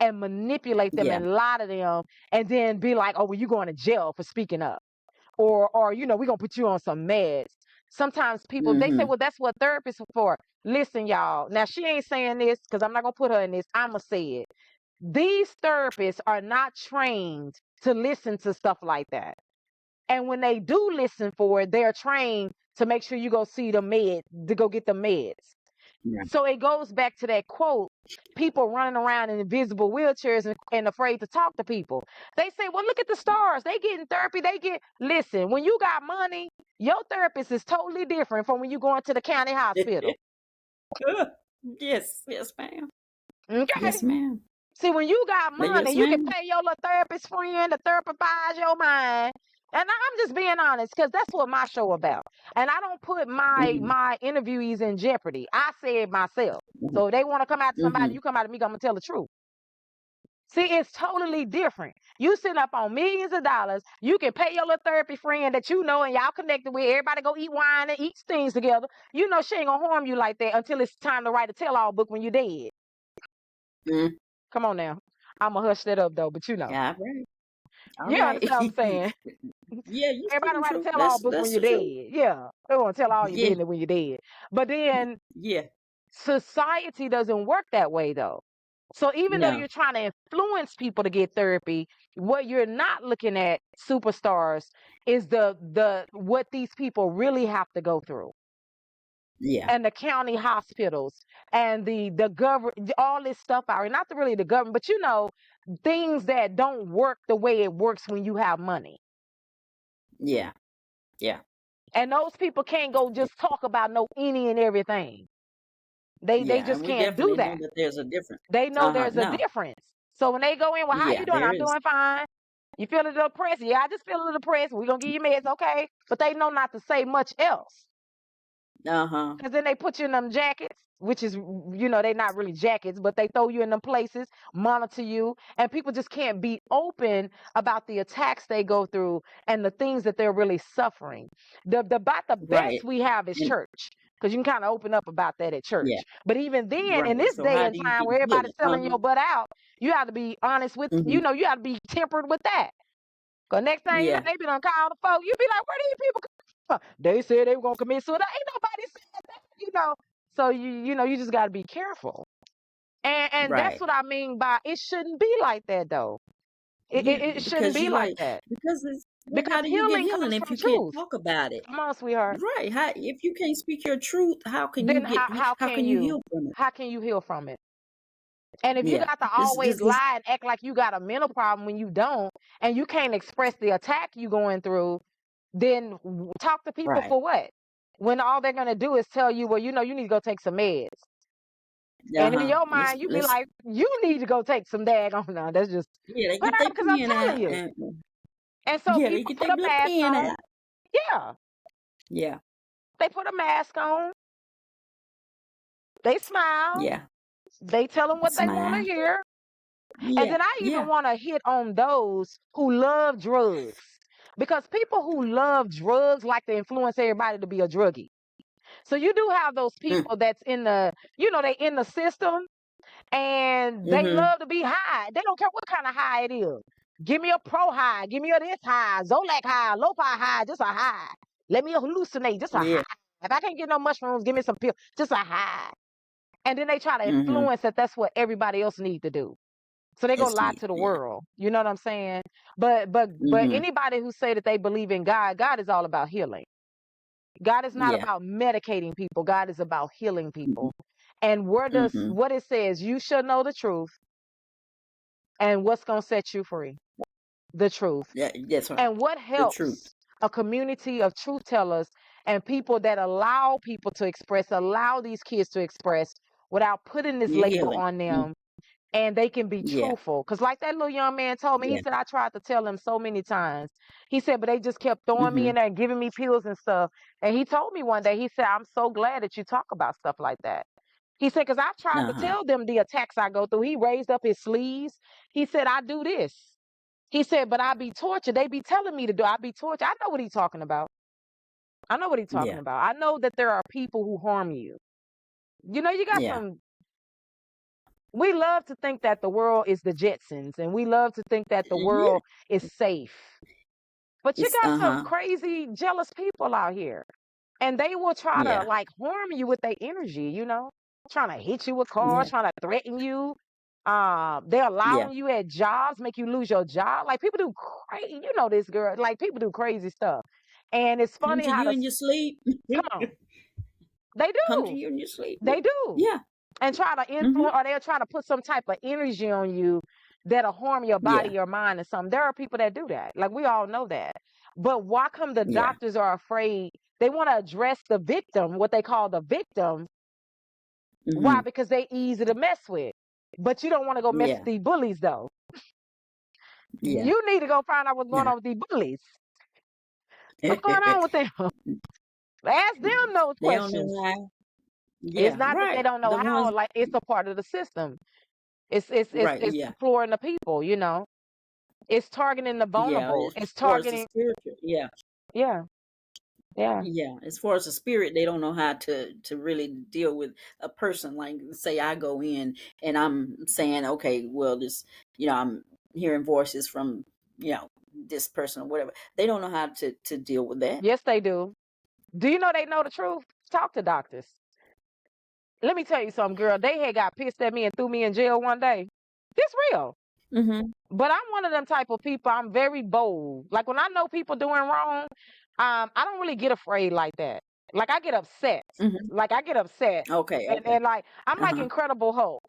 and manipulate them Yeah. and lie to them and then be like, oh, well, you're going to jail for speaking up. Or we're gonna put you on some meds. Sometimes people they say, Mm-hmm. well, that's what therapists are for. Listen, y'all. Now she ain't saying this because I'm not gonna put her in this. I'ma say it. these therapists are not trained to listen to stuff like that. And when they do listen for it, they're trained to make sure you go see the to go get the meds. Right. So it goes back to that quote, people running around in invisible wheelchairs and afraid to talk to people. They say, well, look at the stars. They getting therapy. Listen, when you got money, your therapist is totally different from when you go into the county hospital. Yes, yes, ma'am. Okay. Yes, ma'am. See, when you got money, Yes, you can ma'am. pay your little therapist friend to therapize your mind. And I'm just being honest, because that's what my show about. And I don't put Mhm. my interviewees in jeopardy. I say it myself. Mhm. So if they want to come out to somebody, Mhm. you come out to me, I'm gonna tell the truth. See, it's totally different. You sitting up on millions of dollars. You can pay your little therapy friend that you know and y'all connected with. Everybody go eat wine and eat things together. You know she ain't gonna harm you like that until it's time to write a tell-all book when you're dead. Mhm. Come on now. I'm gonna hush that up though, but you know. All right. All You right. understand what I'm saying? Yeah, you Everybody speaking write a truth. tell-all That's book when that's you're the truth. dead. Yeah. They want to tell all your Yeah. business when you're dead. But then Yeah. society doesn't work that way though. So even though No. you're trying to influence people to get therapy, what you're not looking at, superstars, is the what these people really have to go through. Yeah. And the county hospitals and the government, all this stuff out here. Not really the government, but you know, things that don't work the way it works when you have money. Yeah. Yeah. And those people can't go just talk about no any and everything. They Yeah. just And we can't do definitely know that. that there's a difference. They know Uh-huh. there's a No. difference. So when they go in, well, how you Yeah, doing? there I'm is. doing fine. You feel a little depressed? Yeah, I just feel a little depressed. We're gonna give you meds, okay? But they know not to say much else. Uh-huh. Because then they put you in them jackets, which is, you know, they're not really jackets, but they throw you in them places, monitor you, and people just can't be open about the attacks they go through and the things that they're really suffering. About the best Right. we have is And church, because you can kind of open up about that at yeah. church. But even then, in Right. this So day how and do you time get where everybody's healing? selling Uh-huh. your butt out, you have to be honest with, you Hmm. know, you have to be tempered with that. Because next thing you know, Yeah. they be done call the folk. You be like, where these people come from? They said they were going to commit suicide. Ain't nobody said that, you know. So, you know, you just got to be careful. And that's Right. what I mean by it shouldn't be like that, though. Yeah. It shouldn't Because be you like like that. because it's well, Because how do you get healing healing comes if from you can't truth. talk about it? Come on, sweetheart. Right. How if you can't speak your truth, Then how can you heal from it? how can you heal from it? And if you Yeah. got to This always is lie and act like you got a mental problem when you don't, and you can't express the attack you going through, then talk to people right. for what? When all they're gonna do is tell you, well, you know, you need to go take some meds. And in Uh-huh. your Let's mind, you be let's like, you need to go take some daggone. No, that's just, yeah, they but get their because I'm pen telling out you. and And so yeah, they people get put their a little mask pen on. out. Yeah, Yeah. they put a mask on. They smile. Yeah. They tell them what they want to Smile. hear. And Yeah. then I even Yeah. want to hit on those who love drugs. Because people who love drugs like to influence everybody to be a druggie. So you do have those Mm. people that's in the, you know, they in the system and they Mm-hmm. love to be high. They don't care what kind of high it is. Give me a pro high, give me a this high, Zolac high, Lo-Fi high, just a high. Let me hallucinate, just a high. Yeah. If I can't get no mushrooms, give me some pills, just a high. And then they try to Mm-hmm. influence that that's what everybody else needs to do. So they go It's lie neat. to the Yeah. world. You know what I'm saying? But Mm-hmm. anybody who say that they believe in God, God is all about healing. God is not Yeah. about medicating people. God is about healing people. And Mm-hmm. what it says, you shall know the truth, and what's going to set you free? The truth. Yeah, that's right. And what The truth. helps a community of truth tellers and people that allow people to express, allow these kids to express without putting this Your label healing. on Mm. them, and they can be Yeah. truthful. Because like that little young man told me, he Yeah. said, I tried to tell him so many times. He said, but they just kept throwing me Mm-hmm. in there and giving me pills and stuff. And he told me one day, he said, I'm so glad that you talk about stuff like that. He said, because I tried to Uh-huh. tell them the attacks I go through. He raised up his sleeves. He said, I do this. He said, but I be tortured. They be telling me to do. I be tortured. I know what he's talking about. I know what he's talking Yeah. about. I know that there are people who harm you. You know, you got Yeah. some. We love to think that the world is the Jetsons, and we love to think that the Yeah. world is safe. But you It's got some uh-huh. crazy, jealous people out here, and they will try to Yeah. like harm you with their energy. You know, trying to hit you with cars, Yeah. trying to threaten you. They're Yeah. allowing you at jobs, make you lose your job. Like people do crazy, you know this girl. Like people do crazy stuff, and it's Come funny to how you to in your sleep. come on. They Come to do, you in your sleep. they do, Yeah. and try to Hmm. influence, or they'll try to put some type of energy on you that'll harm your body, Yeah. your mind, or something. There are people that do that. Like we all know that. But why come the Yeah. doctors are afraid? They want to address the victim, what they call the victim. Why? Hmm. Because they easy to mess with. But you don't want to go mess with Yeah. these bullies though. Yeah. You need to go find out what's going Nah. on with these bullies. What's going on with them? Ask them those They don't questions. know how. It's Yeah. not that they Right. don't know The how. ones. Like it's a part of the system. Right. It's Yeah. exploring the people. You know, it's targeting the Yeah. vulnerable. As It's far as the targeting. spiritual. Yeah. Yeah, yeah. Yeah, as far as the spirit, they don't know how to really deal with a person. Like, say, I go in and I'm saying, okay, well, this, I'm hearing voices from, this person or whatever. They don't know how to deal with that. Yes, they do. Do you know they know the truth? Talk to doctors. Let me tell you something, girl. They had got pissed at me and threw me in jail one day. This real. Mm-hmm. But I'm one of them type of people. I'm very bold. Like when I know people doing wrong, I don't really get afraid like that. Like I get upset. Mm-hmm. Like I get upset. Okay. And Okay. like I'm like Uh-huh. Incredible Hulk.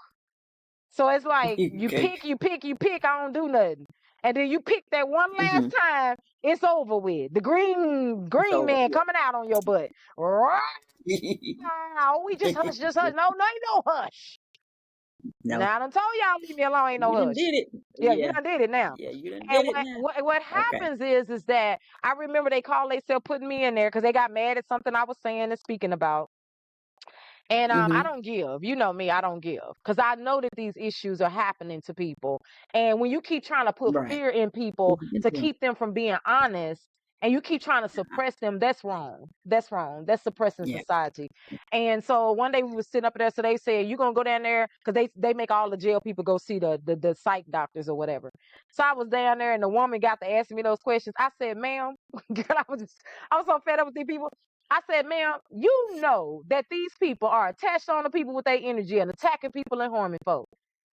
So it's like you Okay. pick, you pick, you pick, I don't do nothing. And then you pick that one last Mm-hmm. time, it's over with. The green So man yeah. coming out on your butt. Right. Oh, we just hush, just hush. No, no, ain't no hush. No, Now I done told y'all leave me alone, ain't no you didn't hush. did it. Yeah, you Yeah. done did it now. Yeah, you didn't And did it now. what Okay. happens is that I remember they called themselves putting me in there because they got mad at something I was saying and speaking about. And I Mm-hmm. don't give. You know me, I don't give. Because I know that these issues are happening to people. And when you keep trying to put Right. fear in people to Mm-hmm. keep them from being honest, and you keep trying to suppress them, that's wrong. That's wrong. That's suppressing Yeah. society. And so one day we was sitting up there, so they said, you gonna go down there, because they make all the jail people go see the psych doctors or whatever. So I was down there and the woman got to asking me those questions. I said, ma'am, girl, I was so fed up with these people. I said, ma'am, you know that these people are attached on the people with their energy and attacking people and harming folks.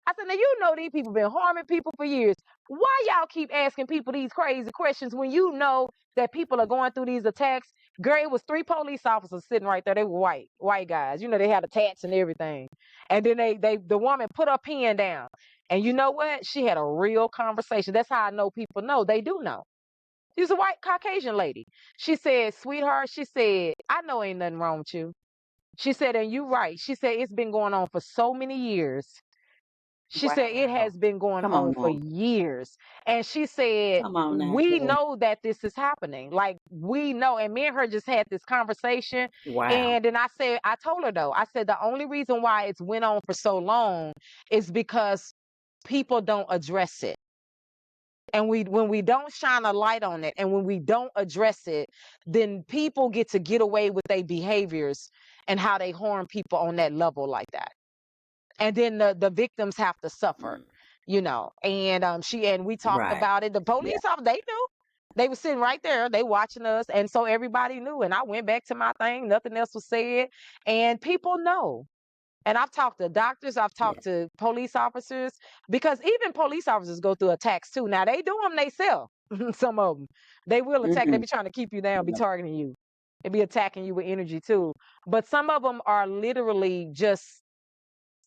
I said, now you know these people been harming people for years. Why y'all keep asking people these crazy questions when you know that people are going through these attacks? Girl, it was 3 police officers sitting right there. They were white guys. You know, they had the tats and everything. And then the woman put her pen down. And you know what? She had a real conversation. That's how I know people know. They do know. She was a white Caucasian lady. She said, sweetheart, she said, I know ain't nothing wrong with you. She said, and you right. She said, it's been going on for so many years. She said, it Wow. has been going Come on on for now. years. And she said, Come on now, we girl. know that this is happening. Like, we know. And me and her just had this conversation. Wow. And then I told her though, I said, the only reason why it's went on for so long is because people don't address it. And when we don't shine a light on it and when we don't address it, then people get away with their behaviors and how they harm people on that level like that. And then the victims have to suffer, Mm. you know. And we talked Right. about it. The Yeah. police officer, they knew. They were sitting right there, they watching us, and so everybody knew. And I went back to my thing, nothing else was said. And people know. And I've talked to doctors, I've Yeah. talked to police officers, because even police officers go through attacks too. Now they do them themselves. Some of them, they will attack. They Mm-hmm. be trying to keep you down, be Yeah. targeting you. They be attacking you with energy too. But some of them are literally just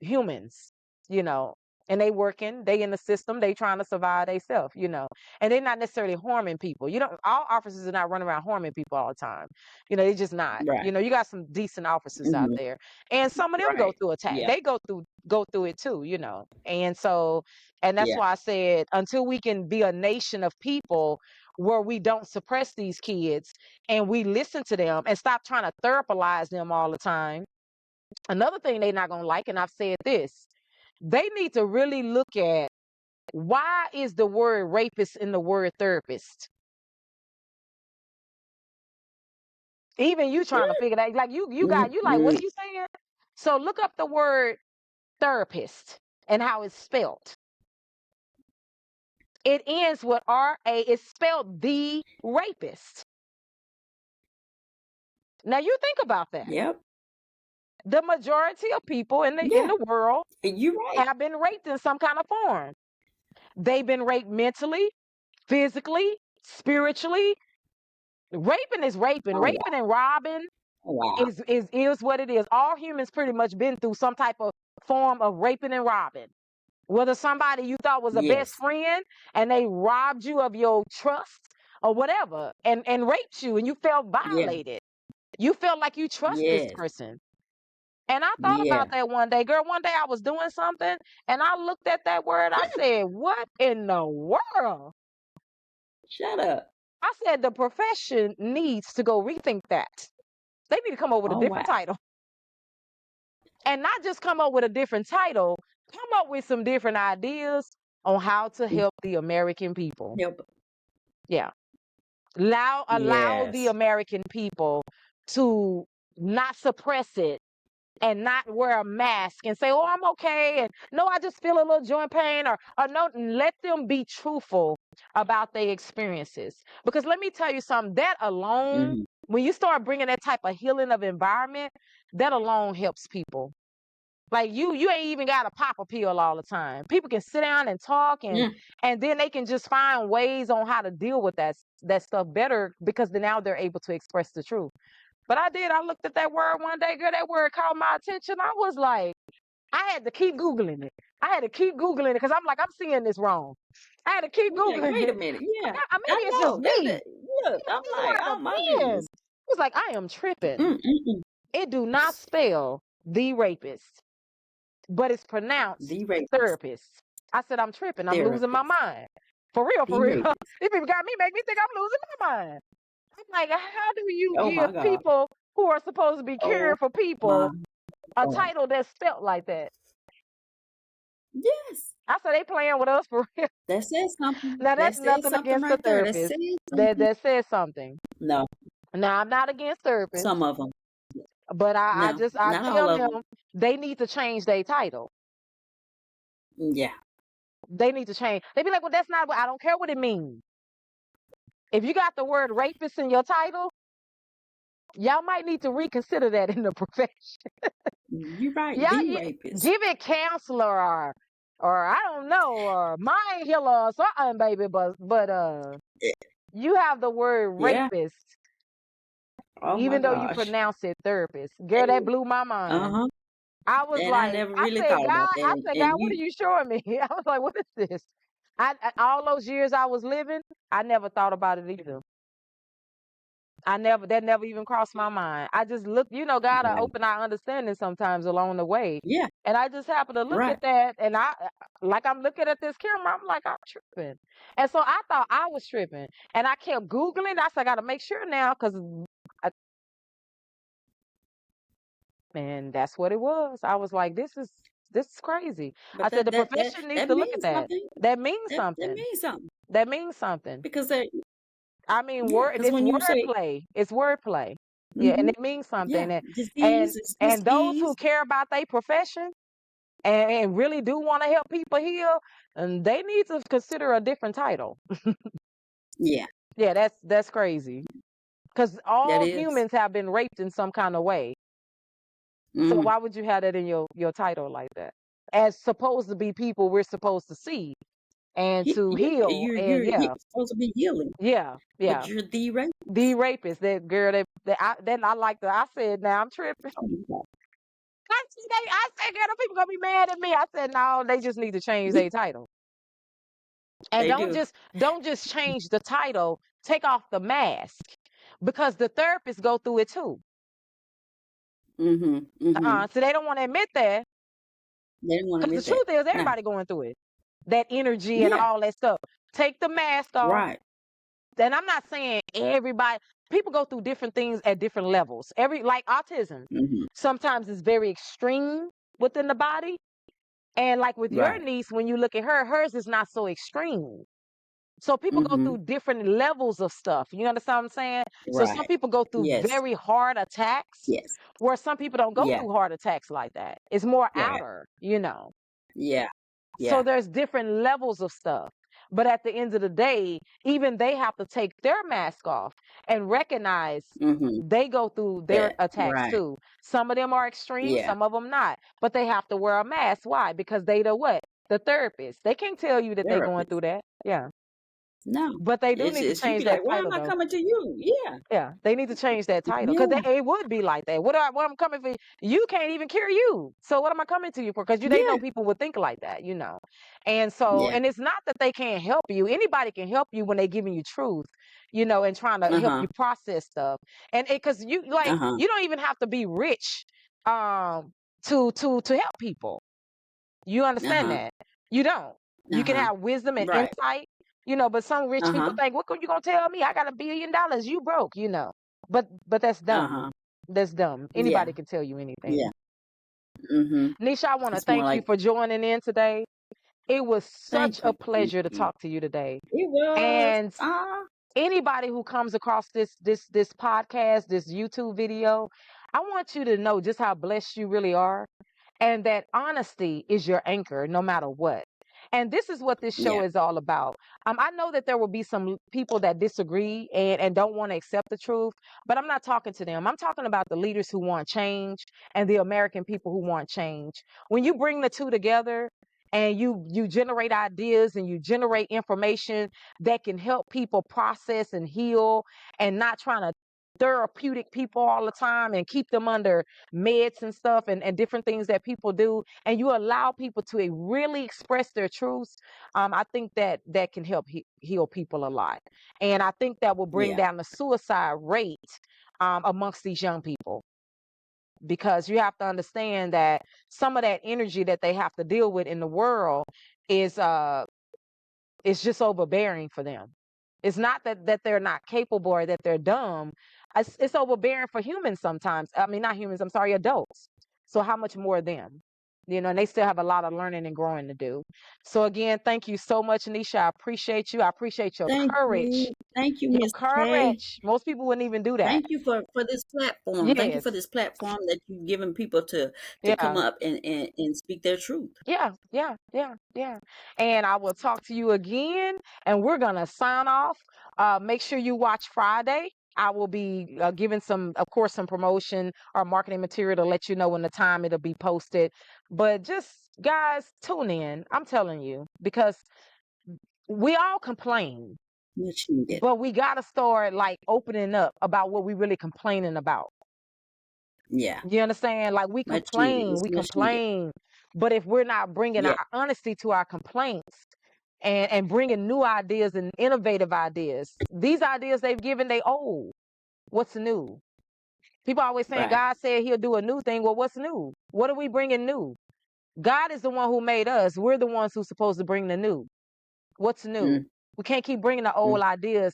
humans, you know, and they working, they in the system, they trying to survive themselves, you know, and they're not necessarily harming people. You don't, all officers are not running around harming people all the time. You know, they just not. You Right. know, you got some decent officers out Mm-hmm. there, and some of them go Right. through attack. Yeah. They go through it too, you know. And so, and that's Yeah. why I said until we can be a nation of people where we don't suppress these kids and we listen to them and stop trying to therapize them all the time. Another thing they're not going to like, and I've said this, they need to really look at why is the word rapist in the word therapist? Even you trying to figure that, like you like, what Mm-hmm. are you saying? So look up the word therapist and how it's spelled. It ends with R-A. It's spelled the rapist. Now you think about that. Yep. The majority of people in Yeah, the world you're right. have been raped in some kind of form. They've been raped mentally, physically, spiritually. Raping is raping. Oh, wow. Raping and robbing Oh, wow. is what it is. All humans pretty much been through some type of form of raping and robbing. Whether somebody you thought was a best Yes. friend and they robbed you of your trust or whatever and raped you and you felt Yeah. violated. You felt like you trust this Yes. person. And I thought about Yeah. that one day. Girl, one day I was doing something and I looked at that word. I said, what in the world? Shut up. I said, the profession needs to go rethink that. They need to come up with a Oh, different wow. title. And not just come up with a different title, come up with some different ideas on how to help the American people. Help. Yeah. Allow the Yes. American people to not suppress it and not wear a mask and say, oh, I'm okay. And no, I just feel a little joint pain or no, let them be truthful about their experiences. Because let me tell you something, that alone, Hmm. when you start bringing that type of healing of environment, that alone helps people. Like you ain't even got to pop a pill all the time. People can sit down and talk Mm. and then they can just find ways on how to deal with that stuff better because then now they're able to express the truth. But I looked at that word one day, girl, that word caught my attention. I was like, I had to keep Googling it. I had to keep Googling it because I'm like, I'm seeing this wrong. I had to keep I'm like, Googling wait a it. minute. Yeah. Maybe I it's just know. me. Look, I'm This like, word oh my again. goodness. It was like, I am tripping. Mm-mm-mm. It do not spell the rapist, but it's pronounced The rapist. therapist. I said, I'm tripping. I'm losing my Therapist. mind. For real, for The real. rapist. These people make me think I'm losing my mind. I'm like, how do you Oh give my God. people who are supposed to be Oh caring for my people a God. title that's spelt like that? Yes. I said, they playing with us for real. That says something. Now, That that's says nothing something against the right there. That therapist. says something. That says something. No. Now, I'm not against therapists, Some of them. but No. I Not all tell of them them. they need to change their title. Yeah. They need to change. They be like, well, that's not what I don't care what it means. If you got the word rapist in your title, y'all might need to reconsider that in the profession. You're right. Yeah, The rapist. give it counselor or I don't know, or mind healer or something, baby. But you have the word Yeah. rapist, Oh my even though you gosh. pronounce it therapist. Girl, that blew my Uh mind. huh. I was And I like, never really thought about that. I said, God, And what are you, you showing me? I was like, what is this? All those years I was living, I never thought about it either. That never even crossed my mind. I just looked, God, I right. open our understanding sometimes along the way. Yeah. And I just happened to look Right. at that and like I'm looking at this camera, I'm like, I'm tripping. And so I thought I was tripping. And I kept Googling. I said, I got to make sure now because, man, that's what it was. I was like, this is crazy. I But said, the profession needs that to look at means that. something. That means That something. means something. That means something. Because that, I mean, yeah, because it's when you say, wordplay. It's wordplay. Yeah, and hmm, it means yeah, something. disease is And those who disease. care about their profession and really do want to help people heal, and they need to consider a different title. Yeah, Yeah, that's crazy. Because that all is. humans have been raped in some kind of way. So Mm. why would you have that in your title like that? As supposed to be people we're supposed to see and to Yeah, heal. And yeah, supposed to be healing, yeah, but yeah. you're the The rapist. rapist, that girl I like I said, now I'm tripping. Oh my God. I said, girl, them people gonna be mad at me. I said, no, they just need to change their title. And They do. don't just change the title, take off the mask. Because the therapists go through it too. Mm-hmm. Mm-hmm. So they don't want to admit that. They didn't want to Because the admit that. truth is No. everybody going through it. That energy and Yeah. all that stuff. Take the mask off. Right. And I'm not saying everybody, people go through different things at different levels. Like autism. Mm-hmm. Sometimes it's very extreme within the body. And like with your Right. niece, when you look at her, hers is not so extreme. So people go Mm-hmm. through different levels of stuff. You understand what I'm saying? So some Right. people go through Yes. very hard attacks, Yes. where some people don't go Yeah. through hard attacks like that. It's more Right. outer. Yeah. So Yeah. there's different levels of stuff. But at the end of the day, even they have to take their mask off and recognize Mhm. they go through their That attacks right. too. Some of them are extreme, Yeah. some of them not. But they have to wear a mask. Why? Because they the what? The therapist. They can't tell you that they're going Therapist. through that. Yeah. No. But they do need to It's you change be that like, "Why am title I though. coming to you?" Yeah. Yeah, they need to change that title because Yeah. it would be like that. What I'm coming for? You can't even cure you. So what am I coming to you for? Because they know Yeah. people would think like that, you know. And so, Yeah. and it's not that they can't help you. Anybody can help you when they giving you truth, you know, and trying to help Uh-huh. you process stuff. And because you like Uh-huh. you don't even have to be rich to help people. You understand Uh-huh. that? You don't. You can Uh-huh. have wisdom and Right. insight, you know, but some rich people Uh-huh. think, what you gonna tell me? I got $1 billion. You broke, you know. But that's dumb. Uh-huh. That's dumb. Yeah. Anybody can tell you anything. Yeah. Mhm. Nisha, I want to It's more thank you like, for joining in today. It was such "Thank a you. Thank pleasure to you." talk to you today. It was. And Ah. anybody who comes across this podcast, this YouTube video, I want you to know just how blessed you really are and that honesty is your anchor no matter what. And this is what this show Yeah. is all about. I know that there will be some people that disagree and don't want to accept the truth, but I'm not talking to them. I'm talking about the leaders who want change and the American people who want change. When you bring the two together and you generate ideas and you generate information that can help people process and heal and not trying to therapeutic people all the time and keep them under meds and stuff and different things that people do and you allow people to really express their truths. I think that that can help heal people a lot, and I think that will bring Yeah. down the suicide rate amongst these young people, because you have to understand that some of that energy that they have to deal with in the world is it's just overbearing for them. It's not that they're not capable or that they're dumb. It's overbearing for humans sometimes. I mean, not humans, I'm sorry, adults. So how much more them? You know, and they still have a lot of learning and growing to do. So again, thank you so much, Nisha. I appreciate you. I appreciate your Thank courage. you. Thank you, Your Miss K. courage. Most people wouldn't even do that. Thank you for this platform. Thank you Yes. for this platform that you've given people to come Yeah. up and speak their truth. Yeah. And I will talk to you again, and we're gonna sign off. Make sure you watch Friday. I will be giving some, of course, some promotion or marketing material to let you know when the time it'll be posted. But just guys, tune in. I'm telling you, because we all complain, Much needed. but we gotta start like opening up about what we really complaining about. Yeah. You understand? Like Much needed. It's we much needed. complain, but if we're not bringing Yeah. our honesty to our complaints and bringing new ideas and innovative ideas, these ideas they've given, they old. What's new? People always saying Right. God said He'll do a new thing. Well, what's new? What are we bringing new? God is the one who made us. We're the ones who's supposed to bring the new. What's new? Mm, We can't keep bringing the mm. old ideas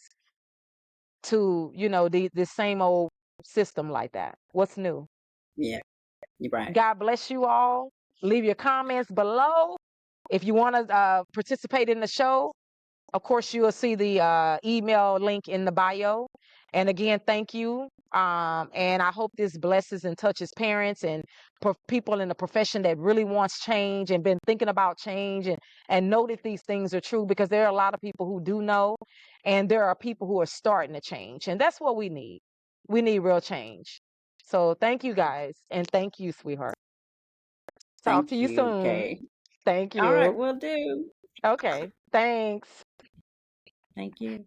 to the same old system like that. What's new? Yeah. You're right. God bless you all. Leave your comments below. If you want to participate in the show, of course, you will see the email link in the bio. And again, thank you. And I hope this blesses and touches parents and people in the profession that really wants change and been thinking about change and know that these things are true, because there are a lot of people who do know, and there are people who are starting to change. And that's what we need. We need real change. So thank you guys. And thank you, sweetheart. Talk to Thank you you, soon. Kay. Thank All right, you. will do. Okay. Thanks. Thank you.